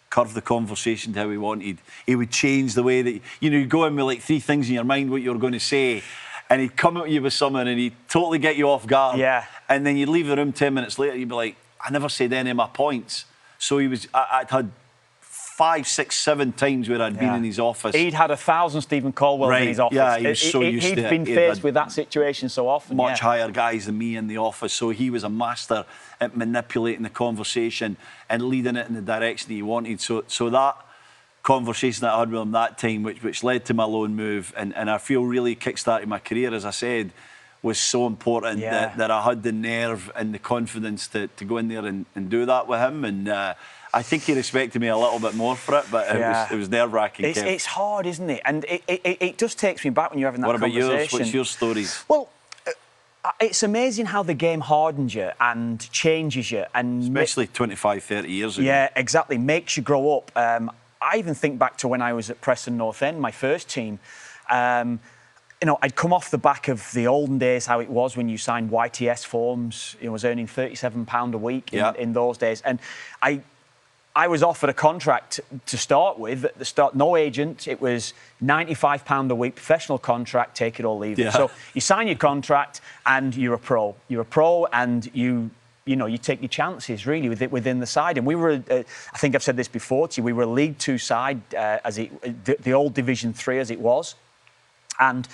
curve the conversation to how he wanted. He would change the way that you'd go in with like 3 things in your mind what you were going to say, and he'd come at you with something and he'd totally get you off guard. Yeah. And then you'd leave the room 10 minutes later, you'd be like, I never said any of my points. So I'd had 5, 6, 7 times where I'd been in his office. He'd had 1,000 Stephen Caldwell in his office. Yeah, he was so used to it. He'd been faced with that situation so often. Much higher guys than me in the office, so he was a master at manipulating the conversation and leading it in the direction that he wanted. So that conversation that I had with him that time, which led to my loan move, and I feel really kick-started my career, as I said, was so important that I had the nerve and the confidence to go in there and do that with him. And I think he respected me a little bit more for it, but it was nerve-wracking. It's hard, isn't it? And it just takes me back when you're having that conversation. What about yours? What's your stories? Well, it's amazing how the game hardens you and changes you. And especially 25, 30 years ago. Yeah, exactly. Makes you grow up. I even think back to when I was at Preston North End, my first team. I'd come off the back of the olden days, how it was when you signed YTS forms. I was earning £37 a week in those days. And I was offered a contract to start with. At the start, no agent. It was £95 a week, professional contract, take it or leave it. So you sign your contract and you're a pro. You're a pro and you take your chances really within the side. And we were, I think I've said this before to you, we were a League Two side, the old Division 3 as it was, and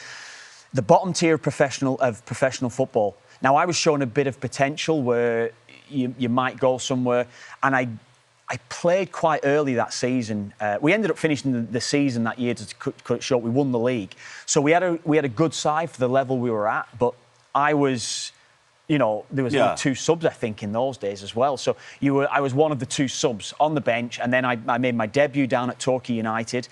the bottom tier of professional football. Now I was shown a bit of potential where you might go somewhere, and I played quite early that season. We ended up finishing the season that year, to cut it short. We won the league, so we had a good side for the level we were at. But I was there was only 2 subs, I think, in those days as well. So I was one of the 2 subs on the bench, and then I made my debut down at Torquay United,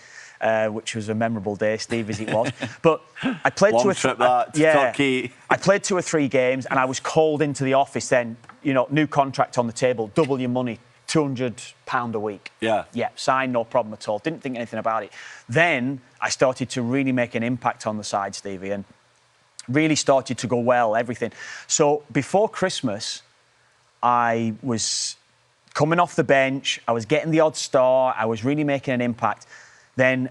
which was a memorable day, Steve, as it was. But I played Torquay. I played 2 or 3 games, and I was called into the office then. New contract on the table, double your money, £200 a week. Yeah, signed, no problem at all. Didn't think anything about it. Then I started to really make an impact on the side, Stevie, and really started to go well, everything. So before Christmas, I was coming off the bench. I was getting the odd start. I was really making an impact. Then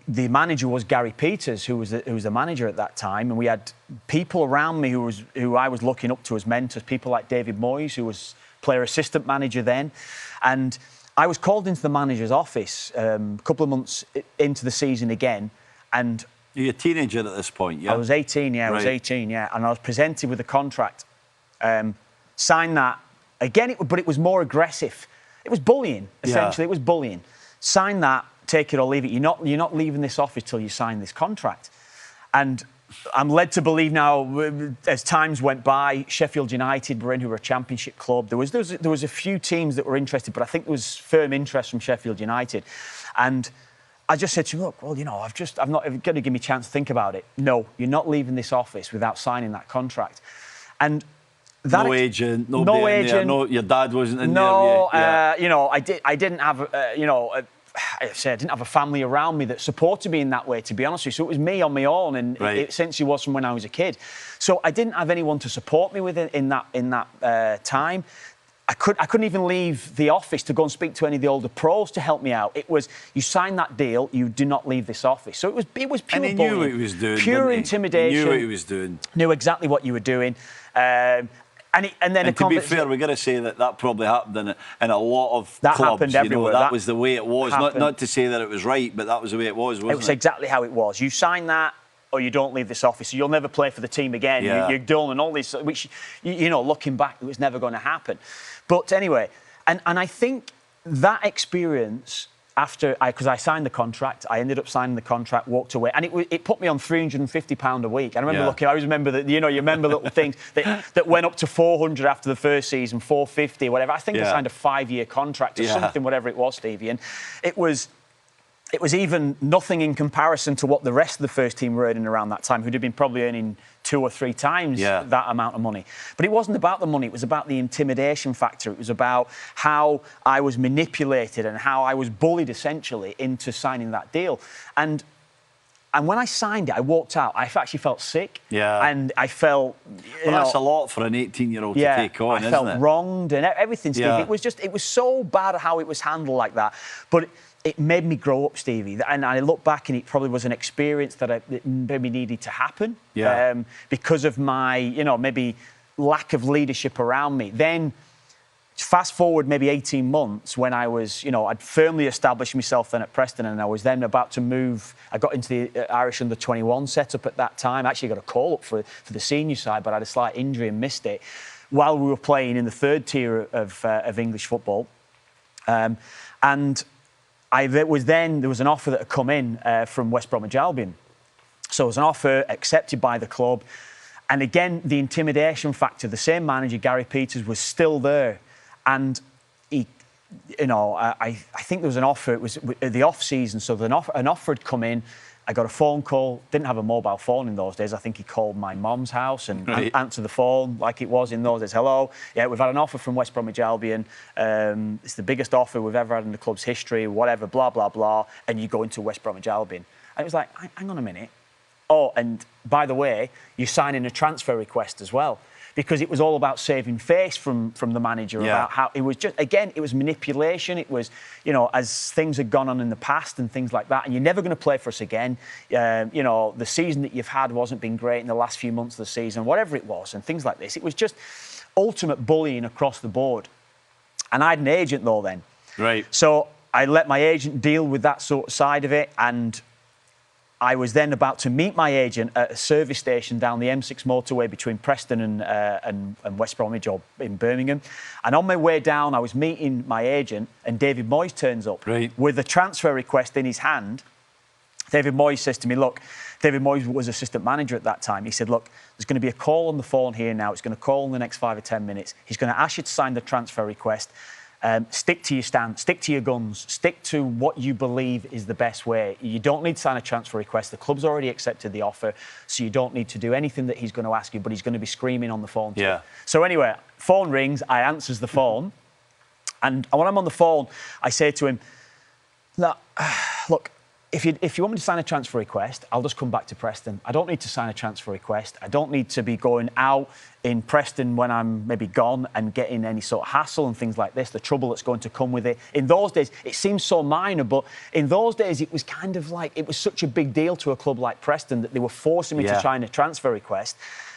the manager was Gary Peters, who was the manager at that time, and we had people around me who I was looking up to as mentors. People like David Moyes, who was player assistant manager then, and I was called into the manager's office a couple of months into the season again, and. You're a teenager at this point, yeah? I was 18, yeah. I was 18, yeah. And I was presented with a contract. Signed that. Again, but it was more aggressive. It was bullying, essentially. It was bullying. Sign that, take it or leave it. You're not leaving this office till you sign this contract. And I'm led to believe now, as times went by, Sheffield United were in, who were a championship club. There was a few teams that were interested, but I think there was firm interest from Sheffield United. And I just said to him, look, well, I'm not going to give me a chance to think about it. No, you're not leaving this office without signing that contract. And that no agent, no agent. No, your dad wasn't in there. No, I didn't have, I didn't have a family around me that supported me in that way, to be honest with you. So it was me on my own, and it essentially was from when I was a kid. So I didn't have anyone to support me with in that time. I couldn't even leave the office to go and speak to any of the older pros to help me out. It was, you sign that deal, you do not leave this office. So it was pure bullying. And he knew what he was doing, pure intimidation. He knew what he was doing. Knew exactly what you were doing. And to be fair, we've got to say that probably happened in a lot of that clubs. Happened everywhere. That was the way it was. Not to say that it was right, but that was the way it was, wasn't it? It was exactly how it was. You sign that, or you don't leave this office. You'll never play for the team again. Yeah. You're done, and all this, which, looking back, it was never going to happen. But anyway, and I think that experience, because I signed the contract, I ended up signing the contract, walked away, and it put me on £350 a week. I remember looking, I always remember that, you remember little things that went up to 400 after the first season, 450, whatever. I think I signed a 5-year contract or something, whatever it was, Stevie, and it was even nothing in comparison to what the rest of the first team were earning around that time, who'd have been probably earning 2 or 3 times that amount of money. But it wasn't about the money, it was about the intimidation factor. It was about how I was manipulated and how I was bullied, essentially, into signing that deal. And when I signed it, I walked out. I actually felt sick. Yeah. And I felt... that's a lot for an 18-year-old to take on, isn't it? I felt wronged and everything, Steve. Yeah. It was so bad how it was handled like that. But it made me grow up, Stevie. And I look back, and it probably was an experience that maybe needed to happen because of my, maybe lack of leadership around me. Then, fast forward maybe 18 months when I was, I'd firmly established myself then at Preston, and I was then about to move. I got into the Irish under-21 setup at that time. I actually got a call up for the senior side, but I had a slight injury and missed it while we were playing in the 3rd tier of English football. And there was an offer that had come in from West Bromwich Albion. So it was an offer accepted by the club. And again, the intimidation factor, the same manager, Gary Peters, was still there. And he, I think there was an offer, it was the off-season, so an offer had come in. I got a phone call, didn't have a mobile phone in those days. I think he called my mum's house and answered the phone like it was in those days. Hello, yeah, we've had an offer from West Bromwich Albion. It's the biggest offer we've ever had in the club's history, whatever, blah, blah, blah. And you go into West Bromwich Albion. And it was like, hang on a minute. Oh, and by the way, you're signing a transfer request as well. Because it was all about saving face from the manager, about how it was just, again, it was manipulation. It was, as things had gone on in the past and things like that, and you're never going to play for us again. The season that you've had wasn't been great in the last few months of the season, whatever it was, and things like this. It was just ultimate bullying across the board. And I had an agent, though, then. Right. So I let my agent deal with that sort of side of it, and I was then about to meet my agent at a service station down the M6 motorway between Preston and West Bromwich, or in Birmingham. And on my way down, I was meeting my agent, and David Moyes turns up with a transfer request in his hand. David Moyes says to me, look, David Moyes was assistant manager at that time. He said, look, there's going to be a call on the phone here now. It's going to call in the next 5 or 10 minutes. He's going to ask you to sign the transfer request. Stick to your stand, stick to your guns, stick to what you believe is the best way. You don't need to sign a transfer request. The club's already accepted the offer, so you don't need to do anything that he's going to ask you, but he's going to be screaming on the phone to you. So anyway, phone rings, I answers the phone, and when I'm on the phone, I say to him, look, if you want me to sign a transfer request, I'll just come back to Preston. I don't need to sign a transfer request. I don't need to be going out in Preston when I'm maybe gone and getting any sort of hassle and things like this, the trouble that's going to come with it. In those days, it seems so minor, but in those days, it was kind of like, it was such a big deal to a club like Preston that they were forcing me to sign a transfer request.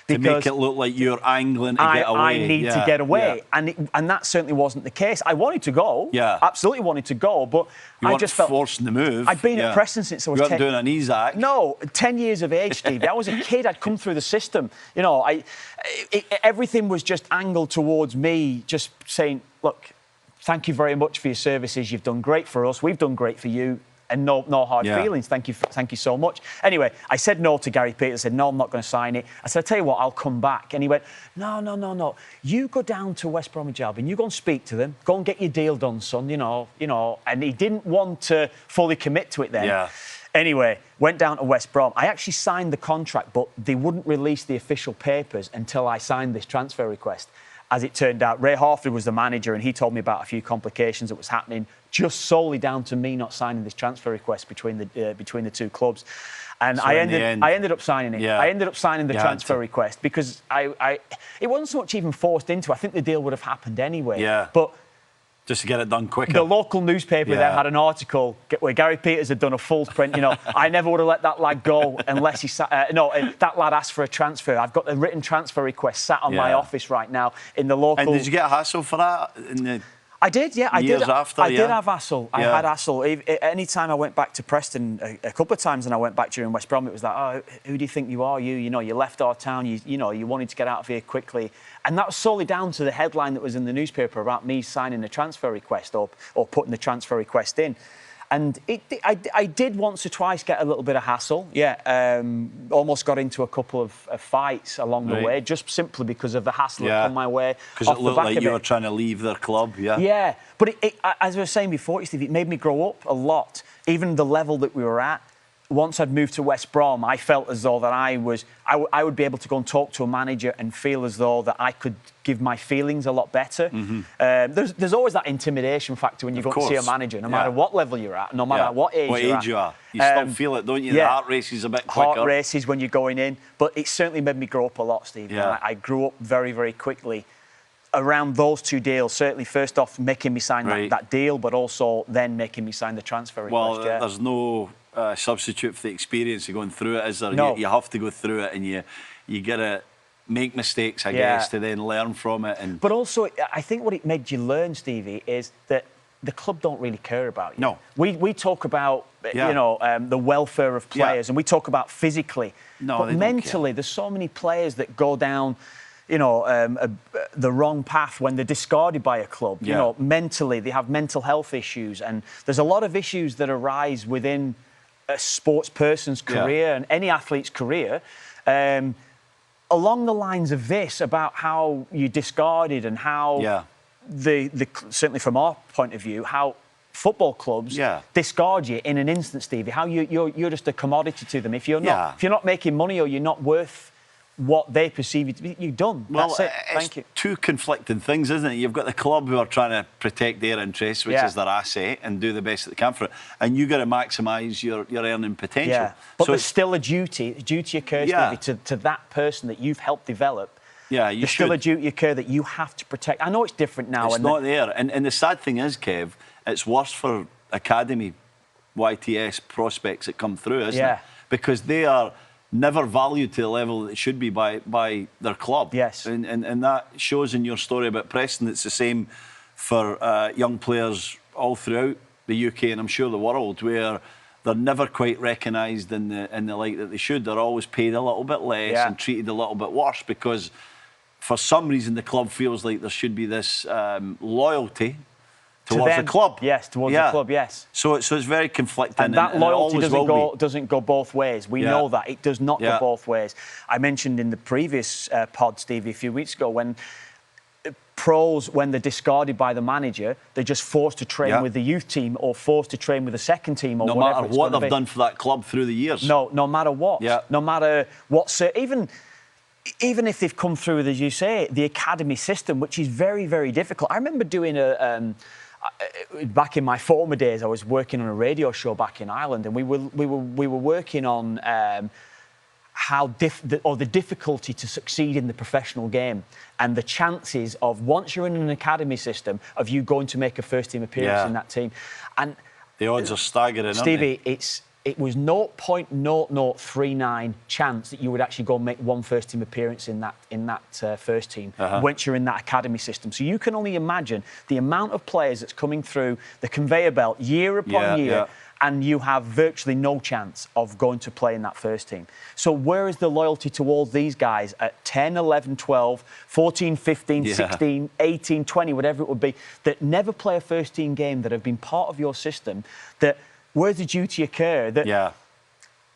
To make it look like you're angling to get away. I need to get away. And that certainly wasn't the case. I wanted to go. Absolutely wanted to go. But I just felt forcing the move. I'd been at Preston since I was 10. You weren't doing an Isaac. No, 10 years of age, Stevie. I was a kid. I'd come through the system. You know, everything was just angled towards me, just saying, look, thank you very much for your services. You've done great for us. We've done great for you. And no hard feelings. Thank you so much. Anyway, I said no to Gary Peters. I said, no, I'm not going to sign it. I said, I'll tell you what, I'll come back. And he went, no. You go down to West Bromwich Albion. You go and speak to them. Go and get your deal done, son, you know. And he didn't want to fully commit to it then. Anyway, went down to West Brom. I actually signed the contract, but they wouldn't release the official papers until I signed this transfer request. As it turned out, Ray Harford was the manager, and he told me about a few complications that was happening just solely down to me not signing this transfer request between the two clubs. And so I ended up signing it. I ended up signing the transfer request because it wasn't so much even forced into. I think the deal would have happened anyway. But just to get it done quicker. The local newspaper then had an article where Gary Peters had done a full print. You know, I never would have let that lad go unless that lad asked for a transfer. I've got a written transfer request sat on my office right now in the local. And did you get a hassle for that? I did, yeah. I did have hassle. I had hassle. Any time I went back to Preston, a couple of times, and I went back during West Brom, it was like, oh, who do you think you are? You left our town. You wanted to get out of here quickly, and that was solely down to the headline that was in the newspaper about me signing a transfer request or putting the transfer request in. And I did once or twice get a little bit of hassle. Almost got into a couple of fights along the way, just simply because of the hassle that come my way. Because it looked like you were trying to leave their club, Yeah, but as I was saying before, Steve, it made me grow up a lot. Even the level that we were at. Once I'd moved to West Brom, I felt as though that I would be able to go and talk to a manager and feel as though that I could give my feelings a lot better. There's always that intimidation factor when you go to see a manager, no matter what level you're at, no matter what age you are. You still feel it, don't you? The heart races a bit quicker. Heart races when you're going in. But it certainly made me grow up a lot, Steve. I grew up very, very quickly around those two deals. Certainly, first off, making me sign that deal, but also then making me sign the transfer request. Well, there's no substitute for the experience of going through it, is there? No. You have to go through it, and you got to make mistakes, I guess, to then learn from it. But also, I think what it made you learn, Stevie, is that the club don't really care about you. No. We talk about, the welfare of players, and we talk about physically. No, but mentally, there's so many players that go down the wrong path when they're discarded by a club. You know, mentally, they have mental health issues, and there's a lot of issues that arise within a sports person's career and any athlete's career, along the lines of this, about how you're discarded and how certainly from our point of view, how football clubs discard you in an instant, Stevie. How you're just a commodity to them. If you're not making money or you're not worth what they perceive you to be, you're done. That's it. Thank you. Two conflicting things, isn't it? You've got the club who are trying to protect their interests, which is their asset, and do the best that they can for it. And you got to maximise your earning potential. Yeah. But there's still a duty occurs to that person that you've helped develop. There's still a duty occur that you have to protect. I know it's different now. It's not there. And the sad thing is, Kev, it's worse for academy YTS prospects that come through, isn't it? Because they are never valued to the level that it should be by their club. Yes. And that shows in your story about Preston. It's the same for young players all throughout the UK and I'm sure the world, where they're never quite recognised in the light that they should. They're always paid a little bit less and treated a little bit worse because for some reason the club feels like there should be this loyalty towards the club. Yes, towards the club, yes. So it's very conflicting. And that loyalty and doesn't go both ways. We know that. It does not go both ways. I mentioned in the previous pod, Stevie, a few weeks ago, when pros, when they're discarded by the manager, they're just forced to train with the youth team or forced to train with the second team or whatever. No matter what they've done for that club through the years. No matter what. Yeah. No matter what. Even if they've come through, as you say, the academy system, which is very, very difficult. I remember doing back in my former days, I was working on a radio show back in Ireland, and we were working on the difficulty to succeed in the professional game and the chances of, once you're in an academy system, of you going to make a first team appearance in that team. And the odds are staggering, Stevie, aren't they? It was 0.0039 chance that you would actually go and make one first team appearance in that first team once you're in that academy system. So you can only imagine the amount of players that's coming through the conveyor belt year upon year, and you have virtually no chance of going to play in that first team. So where is the loyalty towards these guys at 10, 11, 12, 14, 15, 16, 18, 20, whatever it would be, that never play a first team game, that have been part of your system, that where's the duty occur? That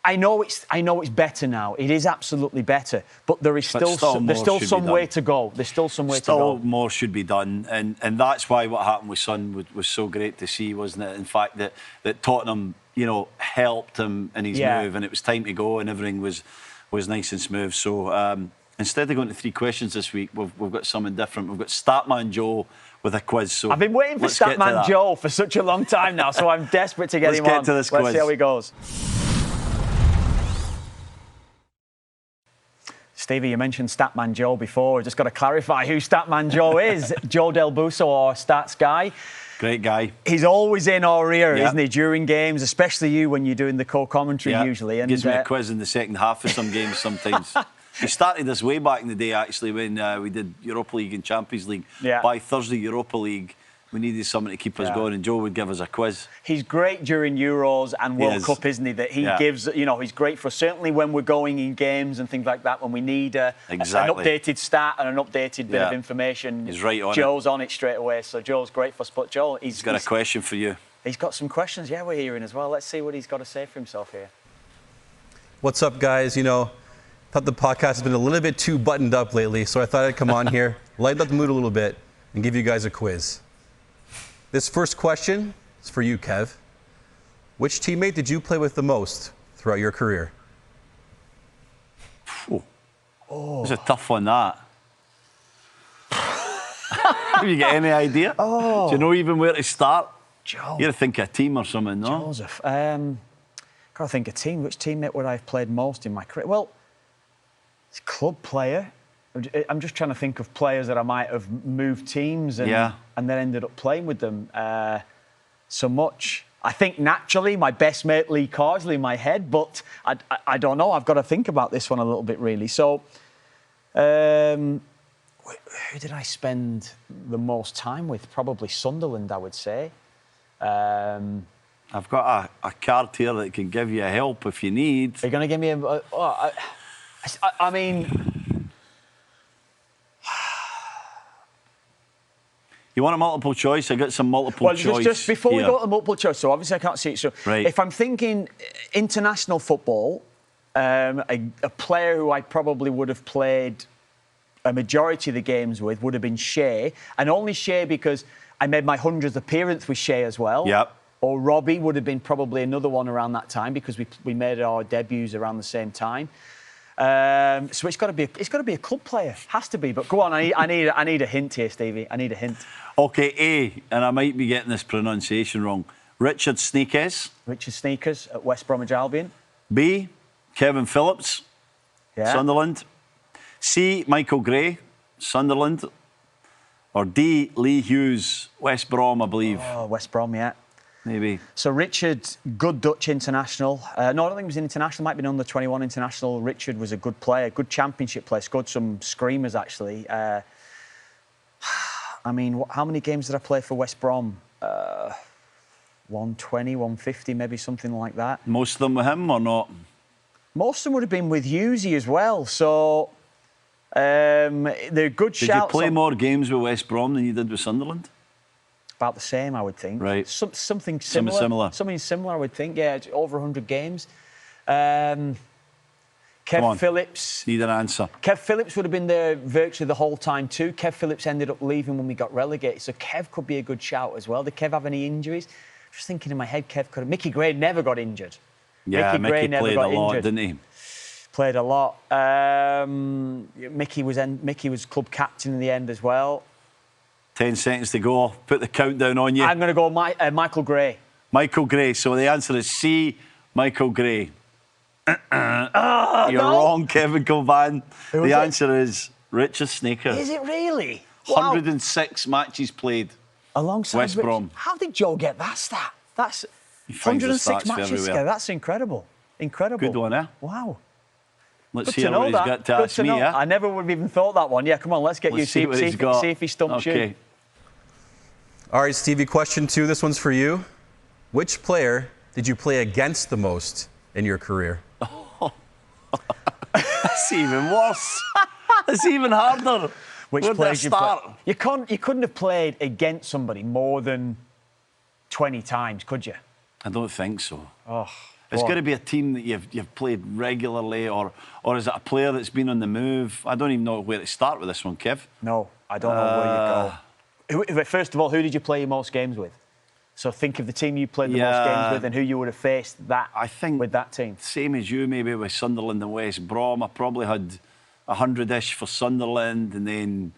I know it's better now. It is absolutely better, but there's still some way to go. There's still some way to go. Still more should be done, and that's why what happened with Son was so great to see, wasn't it? In fact, that Tottenham, helped him in his move, and it was time to go, and everything was nice and smooth. So instead of going to 3 questions this week, we've got something different. We've got Statman Joe with a quiz. So I've been waiting for Statman Joe for such a long time now, so I'm desperate to get him on. Let's get to this quiz. Let's see how he goes. Stevie, you mentioned Statman Joe before. I've just got to clarify who Statman Joe is. Joe Del Buso, our stats guy. Great guy. He's always in our ear, isn't he, during games, especially you when you're doing the co-commentary usually. And gives me a quiz in the second half of some games sometimes. We started this way back in the day, actually, when we did Europa League and Champions League. By Thursday Europa League, we needed something to keep us going, and Joe would give us a quiz. He's great during Euros and World Cup, isn't he? That he gives, he's great for certainly when we're going in games and things like that, when we need an updated stat and an updated bit of information. He's right on Joe's on it straight away, so Joe's great for us. But Joe, he's got a question for you. He's got some questions, we're hearing as well. Let's see what he's got to say for himself here. What's up, guys? Thought the podcast has been a little bit too buttoned up lately, so I thought I'd come on here, lighten up the mood a little bit, and give you guys a quiz. This first question is for you, Kev. Which teammate did you play with the most throughout your career? It's a tough one, that. Have you got any idea? Do you know even where to start? Joe. You got to think of a team or something, no? Joseph. Got to think of a team. Which teammate would I have played most in my career? Well, it's a club player. I'm just trying to think of players that I might have moved teams and then ended up playing with them so much. I think naturally my best mate Lee Carsley in my head, but I don't know. I've got to think about this one a little bit, really. So, who did I spend the most time with? Probably Sunderland, I would say. I've got a card here that can give you help if you need. Are you going to give me I mean... You want a multiple choice? I got some multiple choice. Well, just before we go to the multiple choice, so obviously I can't see it. So if I'm thinking international football, a player who I probably would have played a majority of the games with would have been Shea, and only Shea because I made my 100th appearance with Shea as well. Or Robbie would have been probably another one around that time because we made our debuts around the same time. So it's got to be a club player, has to be. But go on, I need a hint here, Stevie. I need a hint. Okay, A, and I might be getting this pronunciation wrong. Richard Sneekes. Richard Sneekes at West Bromwich Albion. B, Kevin Phillips, Sunderland. C, Michael Gray, Sunderland. Or D, Lee Hughes, West Brom, I believe. Oh, West Brom, Maybe. So Richard, good Dutch international. No, I don't think he was an international. Might have been under 21 international. Richard was a good player, good championship player. Scored some screamers, actually. I mean, how many games did I play for West Brom? 120, 150, maybe something like that. Most of them with him or not? Most of them would have been with Hughesy as well. So they're good shouts. Did you play more games with West Brom than you did with Sunderland? about the same, I would think. Right. Something similar. Something similar, I would think. Yeah, over 100 games. Kev Phillips. Need an answer. Kev Phillips would have been there virtually the whole time too. Kev Phillips ended up leaving when we got relegated, so Kev could be a good shout as well. Did Kev have any injuries? Just thinking in my head, Kev could have. Mickey Gray never got injured. Yeah, Mickey played a lot, didn't he? Played a lot. Mickey was club captain in the end as well. 10 seconds to go. Put the countdown on you. I'm going to go Michael Gray. Michael Gray. So the answer is C, Michael Gray. You're wrong, Kevin Kilbane. The answer is Richard Snaker. Is it really? Wow. 106 matches played. Alongside West Brom. How did Joe get that stat? That's 106 matches together. That's incredible. Incredible. Good one, eh? Wow. Let's see what he's got to ask me, yeah? I never would have even thought that one. Yeah, come on, let's get you. See if he stumps you. All right, Stevie, question 2. This one's for you. Which player did you play against the most in your career? That's even worse. It's even harder. Which player did you start? You couldn't have played against somebody more than 20 times, could you? I don't think so. Oh, it's got to be a team that you've played regularly, or is it a player that's been on the move? I don't even know where to start with this one, Kev. No, I don't know where you go. First of all, who did you play your most games with? So think of the team you played the most games with and who you would have faced with that team. Same as you, maybe with Sunderland and West Brom. I probably had 100-ish for Sunderland, and then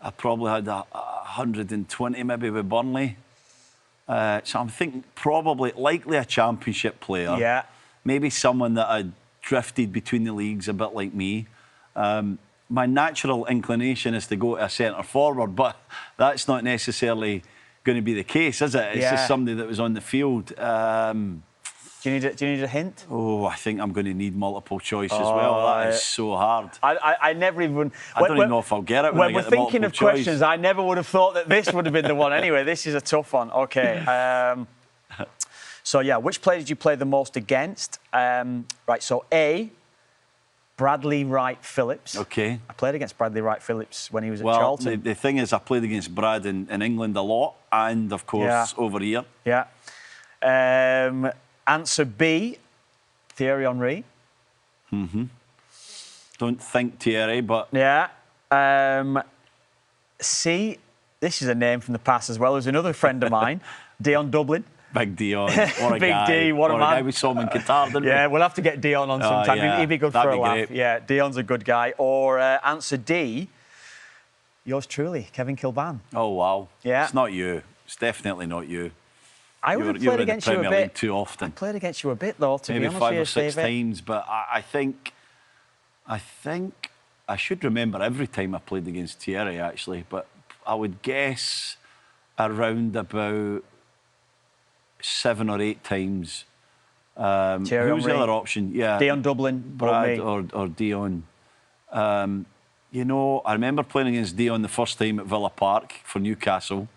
I probably had 120 maybe with Burnley. So I'm thinking likely a championship player. Yeah. Maybe someone that had drifted between the leagues a bit like me. My natural inclination is to go to a centre forward, but that's not necessarily going to be the case, is it? It's just somebody that was on the field. Do you need a hint? Oh, I think I'm going to need multiple choice as well. That is so hard. I never even... I don't even know if I'll get it when we're thinking of questions, I never would have thought that this would have been the one. Anyway, this is a tough one. OK. So, yeah, which player did you play the most against? Right, so A, Bradley Wright Phillips. OK. I played against Bradley Wright Phillips when he was at Charlton. Well, the thing is, I played against Brad in England a lot, and, of course, over here. Yeah. Answer B, Thierry Henry. Don't think Thierry, but... Yeah. C, this is a name from the past as well. There's another friend of mine, Dion Dublin. Big Dion. What a Big guy. D, what a man. Guy. We saw him in Qatar, didn't we? Yeah, we'll have to get Dion on sometime. Yeah. He'd be good That'd for a laugh. Great. Yeah, Dion's a good guy. Or answer D, yours truly, Kevin Kilbane. Oh, wow. Yeah. It's not you. It's definitely not you. I would have played against you a bit. Too often. I played against you a bit, though, to maybe be honest. Maybe 5 or 6 times, but I think I should remember every time I played against Thierry, actually, but I would guess around about 7 or 8 times. Thierry who was the Henry. other option? Yeah, Dion Dublin, Brad or Dion. You know, I remember playing against Dion the first time at Villa Park for Newcastle.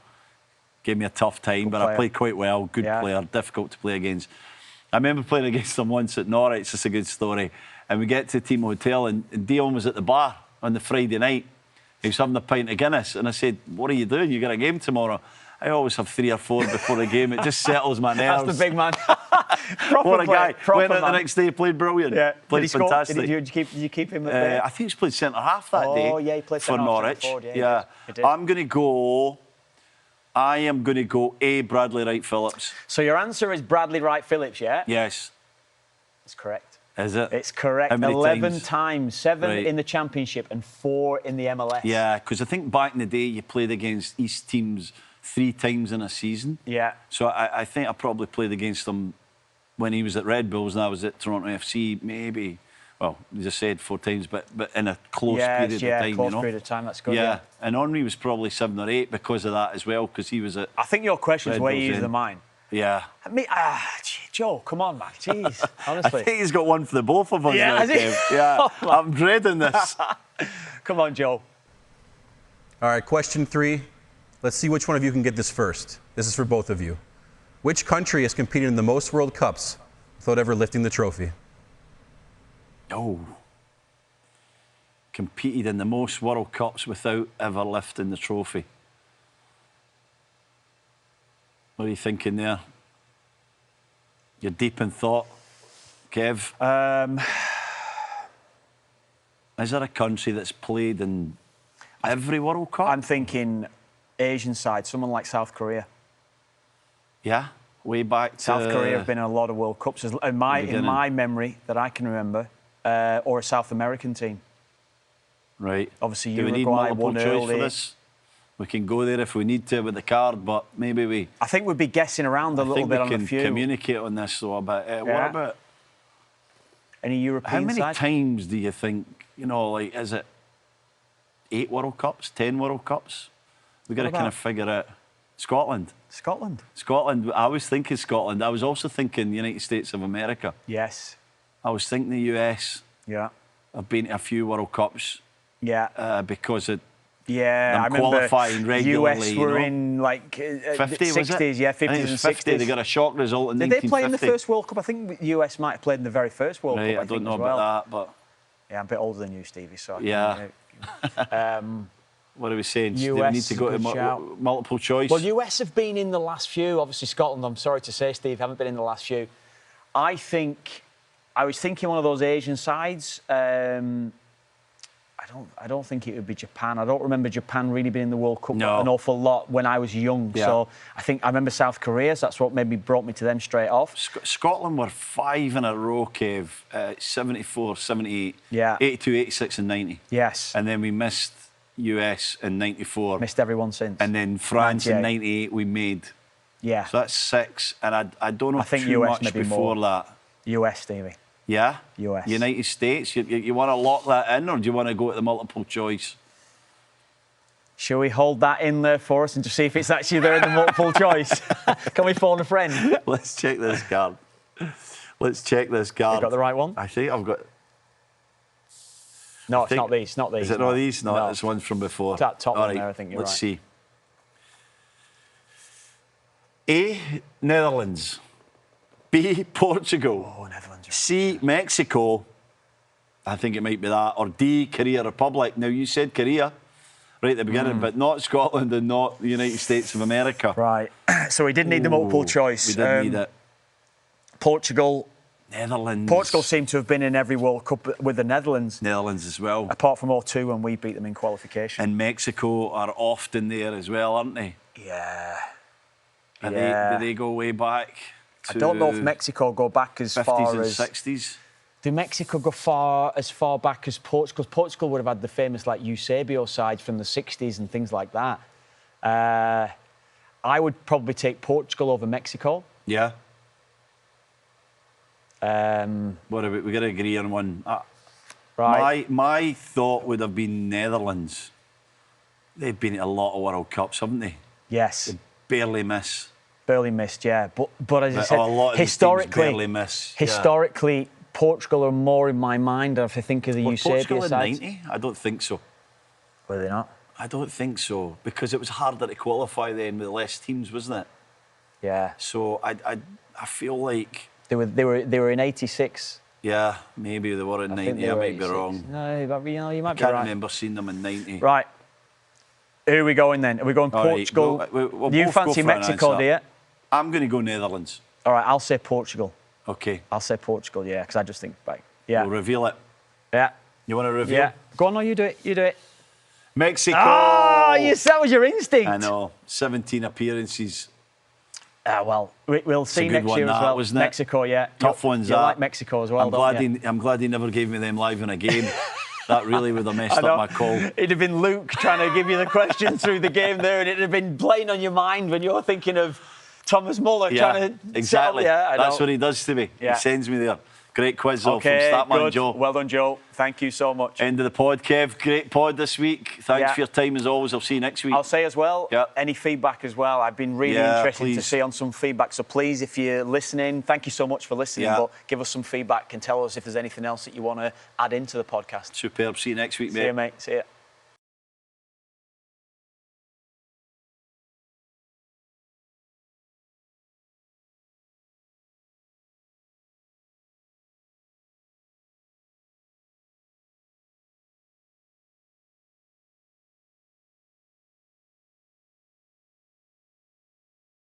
Gave me a tough time, but I played quite well. Good player, difficult to play against. I remember playing against him once at Norwich. It's a good story. And we get to the team hotel, and Dion was at the bar on the Friday night. He was having a pint of Guinness, and I said, "What are you doing? You got a game tomorrow?" I always have 3 or 4 before the game. It just settles my nerves. That's the big man. What a guy. Went out the next day, played brilliant. Yeah. Played fantastic. Did you keep him at I think he was playing centre-half that day. Oh, yeah, he played for Norwich. Forward, yeah. He did. I am going to go A, Bradley Wright Phillips. So your answer is Bradley Wright Phillips, yeah? Yes. It's correct. Is it? It's correct. How many 11 times. 7 Right. in the Championship and 4 in the MLS. Yeah, because I think back in the day you played against East teams 3 times in a season. Yeah. So I think I probably played against them when he was at Red Bulls and I was at Toronto FC, maybe. Well, you just said 4 times, but in a close period of time, close period of time, that's good. Yeah, and Henry was probably 7 or 8 because of that as well, because he was at... I think your question's Red way Bulls easier in. than mine. Yeah. Joe, come on, man. Jeez, honestly. I think he's got one for the both of us Yeah, now, has he? Kev. Yeah, I'm dreading this. Come on, Joe. All right, question 3. Let's see which one of you can get this first. This is for both of you. Which country has competed in the most World Cups without ever lifting the trophy? Oh. Competed in the most World Cups without ever lifting the trophy. What are you thinking there? You're deep in thought, Kev. Is there a country that's played in every World Cup? I'm thinking Asian side, someone like South Korea. Yeah, way back to... South Korea have been in a lot of World Cups, in my memory that I can remember, or a South American team. Right. Obviously, Do we need Uruguay multiple won choice early. for this? We can go there if we need to with the card, but maybe we... I think we'd be guessing around a little bit on a few. I think we can communicate on this, though, a bit. What about... Any European How many side? times do you think, like, is it 8 World Cups, 10 World Cups? We've got to kind of figure out. Scotland. Scotland. I was thinking Scotland. I was also thinking the United States of America. Yes. I was thinking the US. Yeah. I've been to a few World Cups. Yeah. Because of I remember qualifying regularly. US were in like 50, 60s, was it? yeah, 50s I think it and was 50. 60s. They got a shock result in 1950. Did they play in the first World Cup? I think the US might have played in the very first World Cup. I don't know about that, but... Yeah, I'm a bit older than you, Stevie, so... What are we saying? US Do we need to go to multiple choice? Well, US have been in the last few. Obviously, Scotland, I'm sorry to say, Steve, haven't been in the last few. I was thinking one of those Asian sides. I don't think it would be Japan. I don't remember Japan really being in the World Cup an awful lot when I was young. Yeah. So I remember South Korea. So that's what maybe brought me to them straight off. Scotland were 5 in a row, Kev. 74, 78, 82, 86 and 90. Yes. And then we missed US in 94. Missed everyone since. And then France in 98 we made. Yeah. So that's 6. And I don't know too US much maybe before that. US, Stevie. Yeah? US. United States. You want to lock that in, or do you want to go to the multiple choice? Shall we hold that in there for us and just see if it's actually there in the multiple choice? Can we phone a friend? Let's check this card. You got the right one? I think I've got... No, it's not these. Is it not these? No, it's ones from before. It's that top one there, I think you're right. Let's see. A, Netherlands. B, Portugal. Oh, Netherlands. C, Mexico. I think it might be that. Or D, Korea Republic. Now, you said Korea right at the beginning, but not Scotland and not the United States of America. Right. So we did need the multiple choice. We did need it. Portugal. Netherlands. Portugal seem to have been in every World Cup with the Netherlands. Netherlands as well. Apart from 0-2 when we beat them in qualification. And Mexico are often there as well, aren't they? Yeah. Do they go way back? I don't know if Mexico go back as far as... 50s and 60s? Do Mexico go as far back as Portugal? Because Portugal would have had the famous like Eusebio side from the 60s and things like that. I would probably take Portugal over Mexico. Yeah. What are we got to agree on one. Right. My thought would have been Netherlands. They've been at a lot of World Cups, haven't they? Yes. They barely miss. Barely missed, yeah. But as I said, a lot of historically, barely miss. Historically, Portugal are more in my mind if I think of the Eusebio side. Portugal in 90? I don't think so. Were they not? I don't think so, because it was harder to qualify then with less teams, wasn't it? Yeah. So I feel like they were in '86. Yeah, maybe they were in 90. I might be wrong. No, but you might be right. I can't remember seeing them in 90. Right. Who are we going then? Are we going Portugal? Right. We'll you fancy Mexico, do you? I'm going to go Netherlands. All right, I'll say Portugal. Okay. I'll say Portugal, yeah, because I just think back. Yeah. We'll reveal it. Yeah. You want to reveal? Yeah. Go on, no, you do it. You do it. Mexico. Ah, yes, that was your instinct. I know. 17 appearances. Well, we'll see next year as well. Wasn't it? Mexico, yeah. Tough ones. You like Mexico as well, I'm glad he never gave me them live in a game. That really would have messed up my call. It'd have been Luke trying to give you the question through the game there, and it'd have been playing on your mind when you're thinking of Thomas Muller trying to... Exactly. That's what he does to me. Yeah. He sends me there. Great quiz from Statman Joe. Well done, Joe. Thank you so much. End of the pod, Kev. Great pod this week. Thanks for your time as always. I'll see you next week. I'll say as well, any feedback as well. I've been really interested to see on some feedback. So please, if you're listening, thank you so much for listening. But give us some feedback and tell us if there's anything else that you want to add into the podcast. Superb. See you next week, mate. See you, mate. See you.